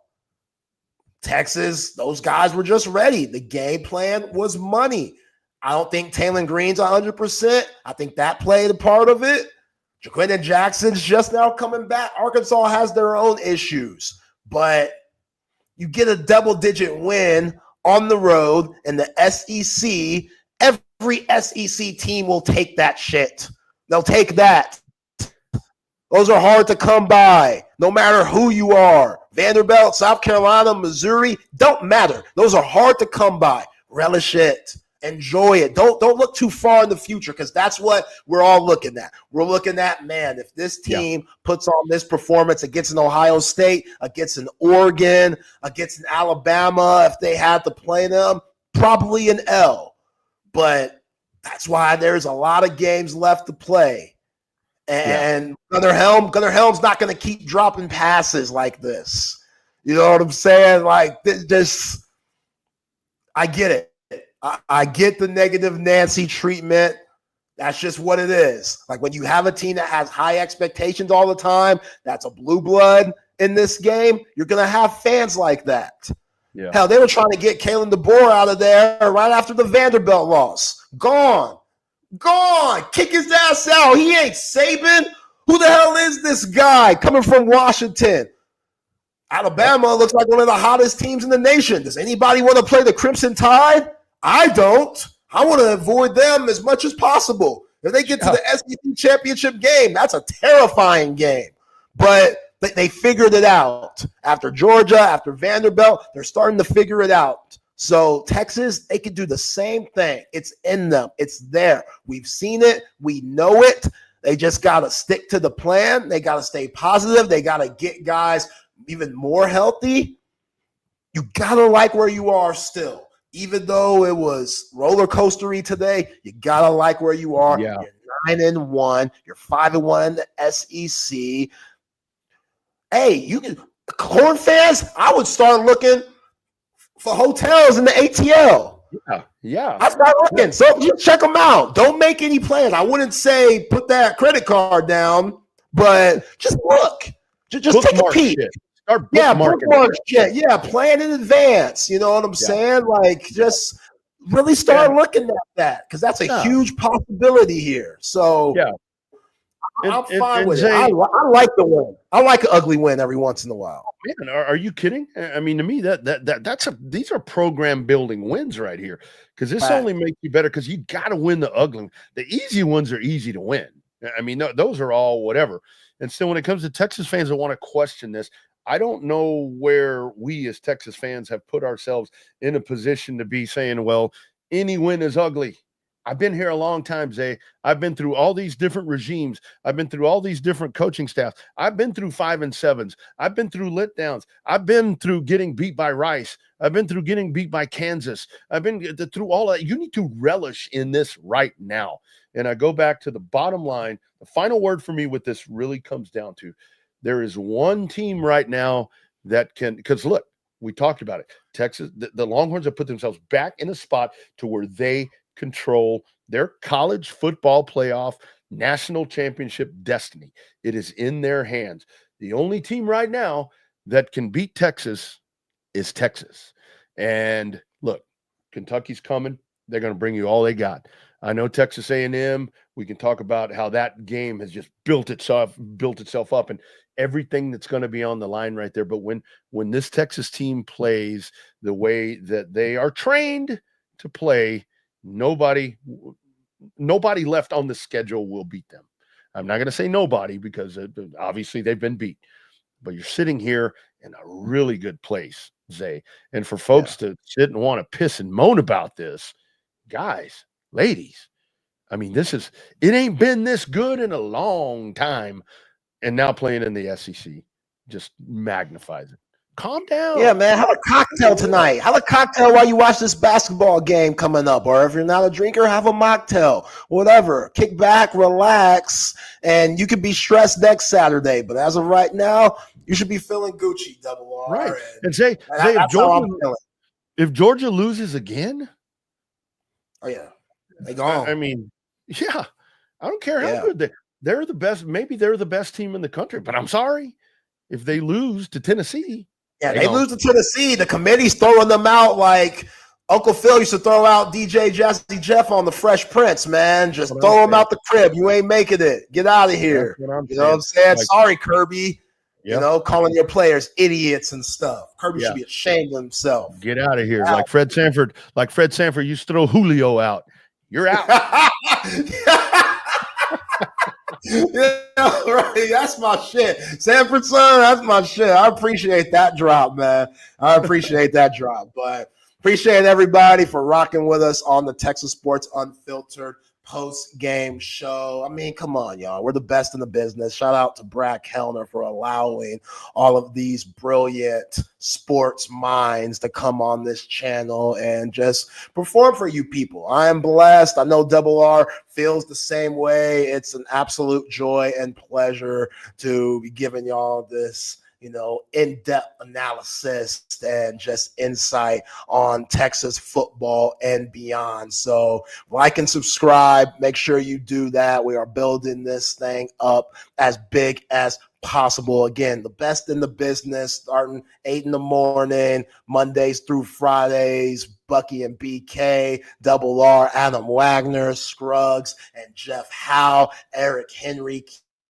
Texas, those guys were just ready. The game plan was money. I don't think Taylor Green's 100%. I think that played a part of it. Jaquindon Jackson's just now coming back. Arkansas has their own issues, but you get a double-digit win on the road in the SEC. Every SEC team will take that shit. They'll take that. Those are hard to come by, no matter who you are. Vanderbilt, South Carolina, Missouri, don't matter. Those are hard to come by. Relish it. Enjoy it. Don't look too far in the future, because that's what we're all looking at. We're looking at, man, if this team puts on this performance against an Ohio State, against an Oregon, against an Alabama, if they had to play them, probably an L. But that's why there's a lot of games left to play. And Gunnar Helm's not going to keep dropping passes like this. You know what I'm saying? Like, this, I get it. I get the negative Nancy treatment. That's just what it is. Like, when you have a team that has high expectations all the time, that's a blue blood in this game, you're going to have fans like that. Yeah. Hell, they were trying to get Kalen DeBoer out of there right after the Vanderbilt loss. Gone. Kick his ass out. He ain't Saban. Who the hell is this guy coming from Washington? Alabama looks like one of the hottest teams in the nation. Does anybody want to play the Crimson Tide? I don't. I want to avoid them as much as possible. If they get to the SEC championship game, that's a terrifying game. But they figured it out. After Georgia, after Vanderbilt, they're starting to figure it out. So Texas, they could do the same thing. It's in them. It's there. We've seen it. We know it. They just got to stick to the plan. They got to stay positive. They got to get guys even more healthy. You got to like where you are still. Even though it was roller coastery today, you got to like where you are. Yeah. You're 9-1. You're 5-1 in the SEC. Hey, you can Horn fans, I would start looking for hotels in the ATL. Yeah. I start looking. So you check them out. Don't make any plans. I wouldn't say put that credit card down, but just look. Just take a peek. Bookmark shit. Yeah, plan in advance. You know what I'm saying? Like, just really start looking at that, because that's a huge possibility here. So I'm fine with it. I like the win. I like an ugly win every once in a while. Man, are you kidding? I mean, to me, these are program building wins right here, because this only makes you better, because you got to win the ugly. The easy ones are easy to win. I mean, those are all whatever. And so when it comes to Texas fans that want to question this, I don't know where we as Texas fans have put ourselves in a position to be saying, well, any win is ugly. I've been here a long time, Zay. I've been through all these different regimes. I've been through all these different coaching staffs. I've been through 5 and 7s. I've been through lit downs. I've been through getting beat by Rice. I've been through getting beat by Kansas. I've been through all that. You need to relish in this right now. And I go back to the bottom line. The final word for me with this really comes down to, there is one team right now that can, because look, we talked about it. Texas, the Longhorns have put themselves back in a spot to where they control their college football playoff national championship destiny. It is in their hands. The only team right now that can beat Texas is Texas. And look, Kentucky's coming. They're going to bring you all they got. I know Texas A&M, we can talk about how that game has just built itself up and everything that's going to be on the line right there. But when this Texas team plays the way that they are trained to play, nobody left on the schedule will beat them. I'm not going to say nobody because obviously they've been beat. But you're sitting here in a really good place, Zay. And for folks to sit and want to piss and moan about this, guys, ladies, I mean, it ain't been this good in a long time. And now playing in the SEC just magnifies it. Calm down. Yeah, man. Have a cocktail tonight. Have a cocktail while you watch this basketball game coming up. Or if you're not a drinker, have a mocktail. Whatever. Kick back, relax, and you could be stressed next Saturday. But as of right now, you should be feeling Gucci, Double R. Right. And say if Georgia loses again, oh yeah, they gone. I mean, yeah, I don't care how good they're the best. Maybe they're the best team in the country, but I'm sorry if they lose to Tennessee. Yeah, they lose to Tennessee. The committee's throwing them out like Uncle Phil used to throw out DJ Jazzy Jeff on the Fresh Prince, man. Just throw him out the crib. You ain't making it. Get out of here. You know what I'm saying? Like, sorry, Kirby. Yep. You know, calling your players idiots and stuff. Kirby should be ashamed of himself. Get out of here. Like Fred Sanford used to throw Julio out. You're out. Yeah, right. That's my shit. Sanford, son, that's my shit. I appreciate that drop, man. I appreciate that drop. But appreciate everybody for rocking with us on the Texas Sports Unfiltered post-game show. I mean, come on, y'all. We're the best in the business. Shout out to Brad Kellner for allowing all of these brilliant sports minds to come on this channel and just perform for you people. I am blessed. I know Double R feels the same way. It's an absolute joy and pleasure to be giving y'all this, you know, in-depth analysis and just insight on Texas football and beyond. So like and subscribe. Make sure you do that. We are building this thing up as big as possible. Again, the best in the business, starting 8 a.m, Mondays through Fridays. Bucky and BK, Double R, Adam Wagner, Scruggs, and Jeff Howe, Eric Henry,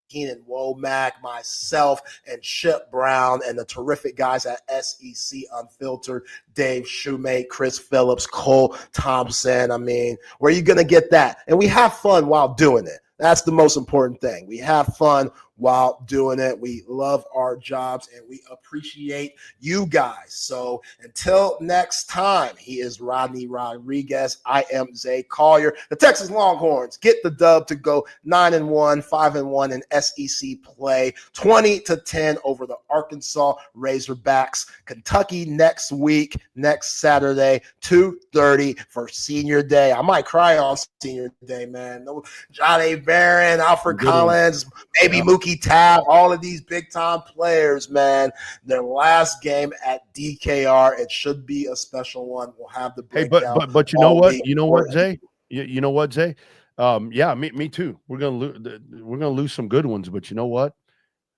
Keenan Womack, myself, and Chip Brown, and the terrific guys at SEC Unfiltered, Dave Shoemate, Chris Phillips, Cole Thompson. I mean, where are you going to get that? And we have fun while doing it. That's the most important thing. We have fun while doing it. We love our jobs and we appreciate you guys. So until next time, he is Rodney Rodriguez. I am Zay Collier. The Texas Longhorns get the dub to go 9-1, 5-1 in SEC play, 20-10 over the Arkansas Razorbacks. Kentucky next week, next Saturday, 2:30 for Senior Day. I might cry on Senior Day, man. No, Johnny Barron, Alfred Collins, maybe Mookie Tab, all of these big-time players, man. Their last game at DKR, it should be a special one. We'll have the breakdown. Hey, but you know what? You know what, Zay? You know what, Zay? Yeah, me too. We're gonna lose some good ones, but you know what?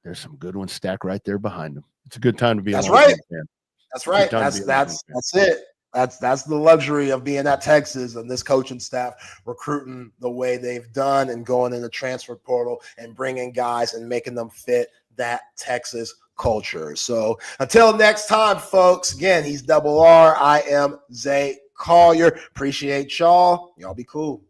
There's some good ones stacked right there behind them. It's a good time to be. That's right. That's right. That's it. That's the luxury of being at Texas and this coaching staff recruiting the way they've done and going in the transfer portal and bringing guys and making them fit that Texas culture. So until next time, folks, again, he's Double R. I am Zay Collier. Appreciate y'all. Y'all be cool.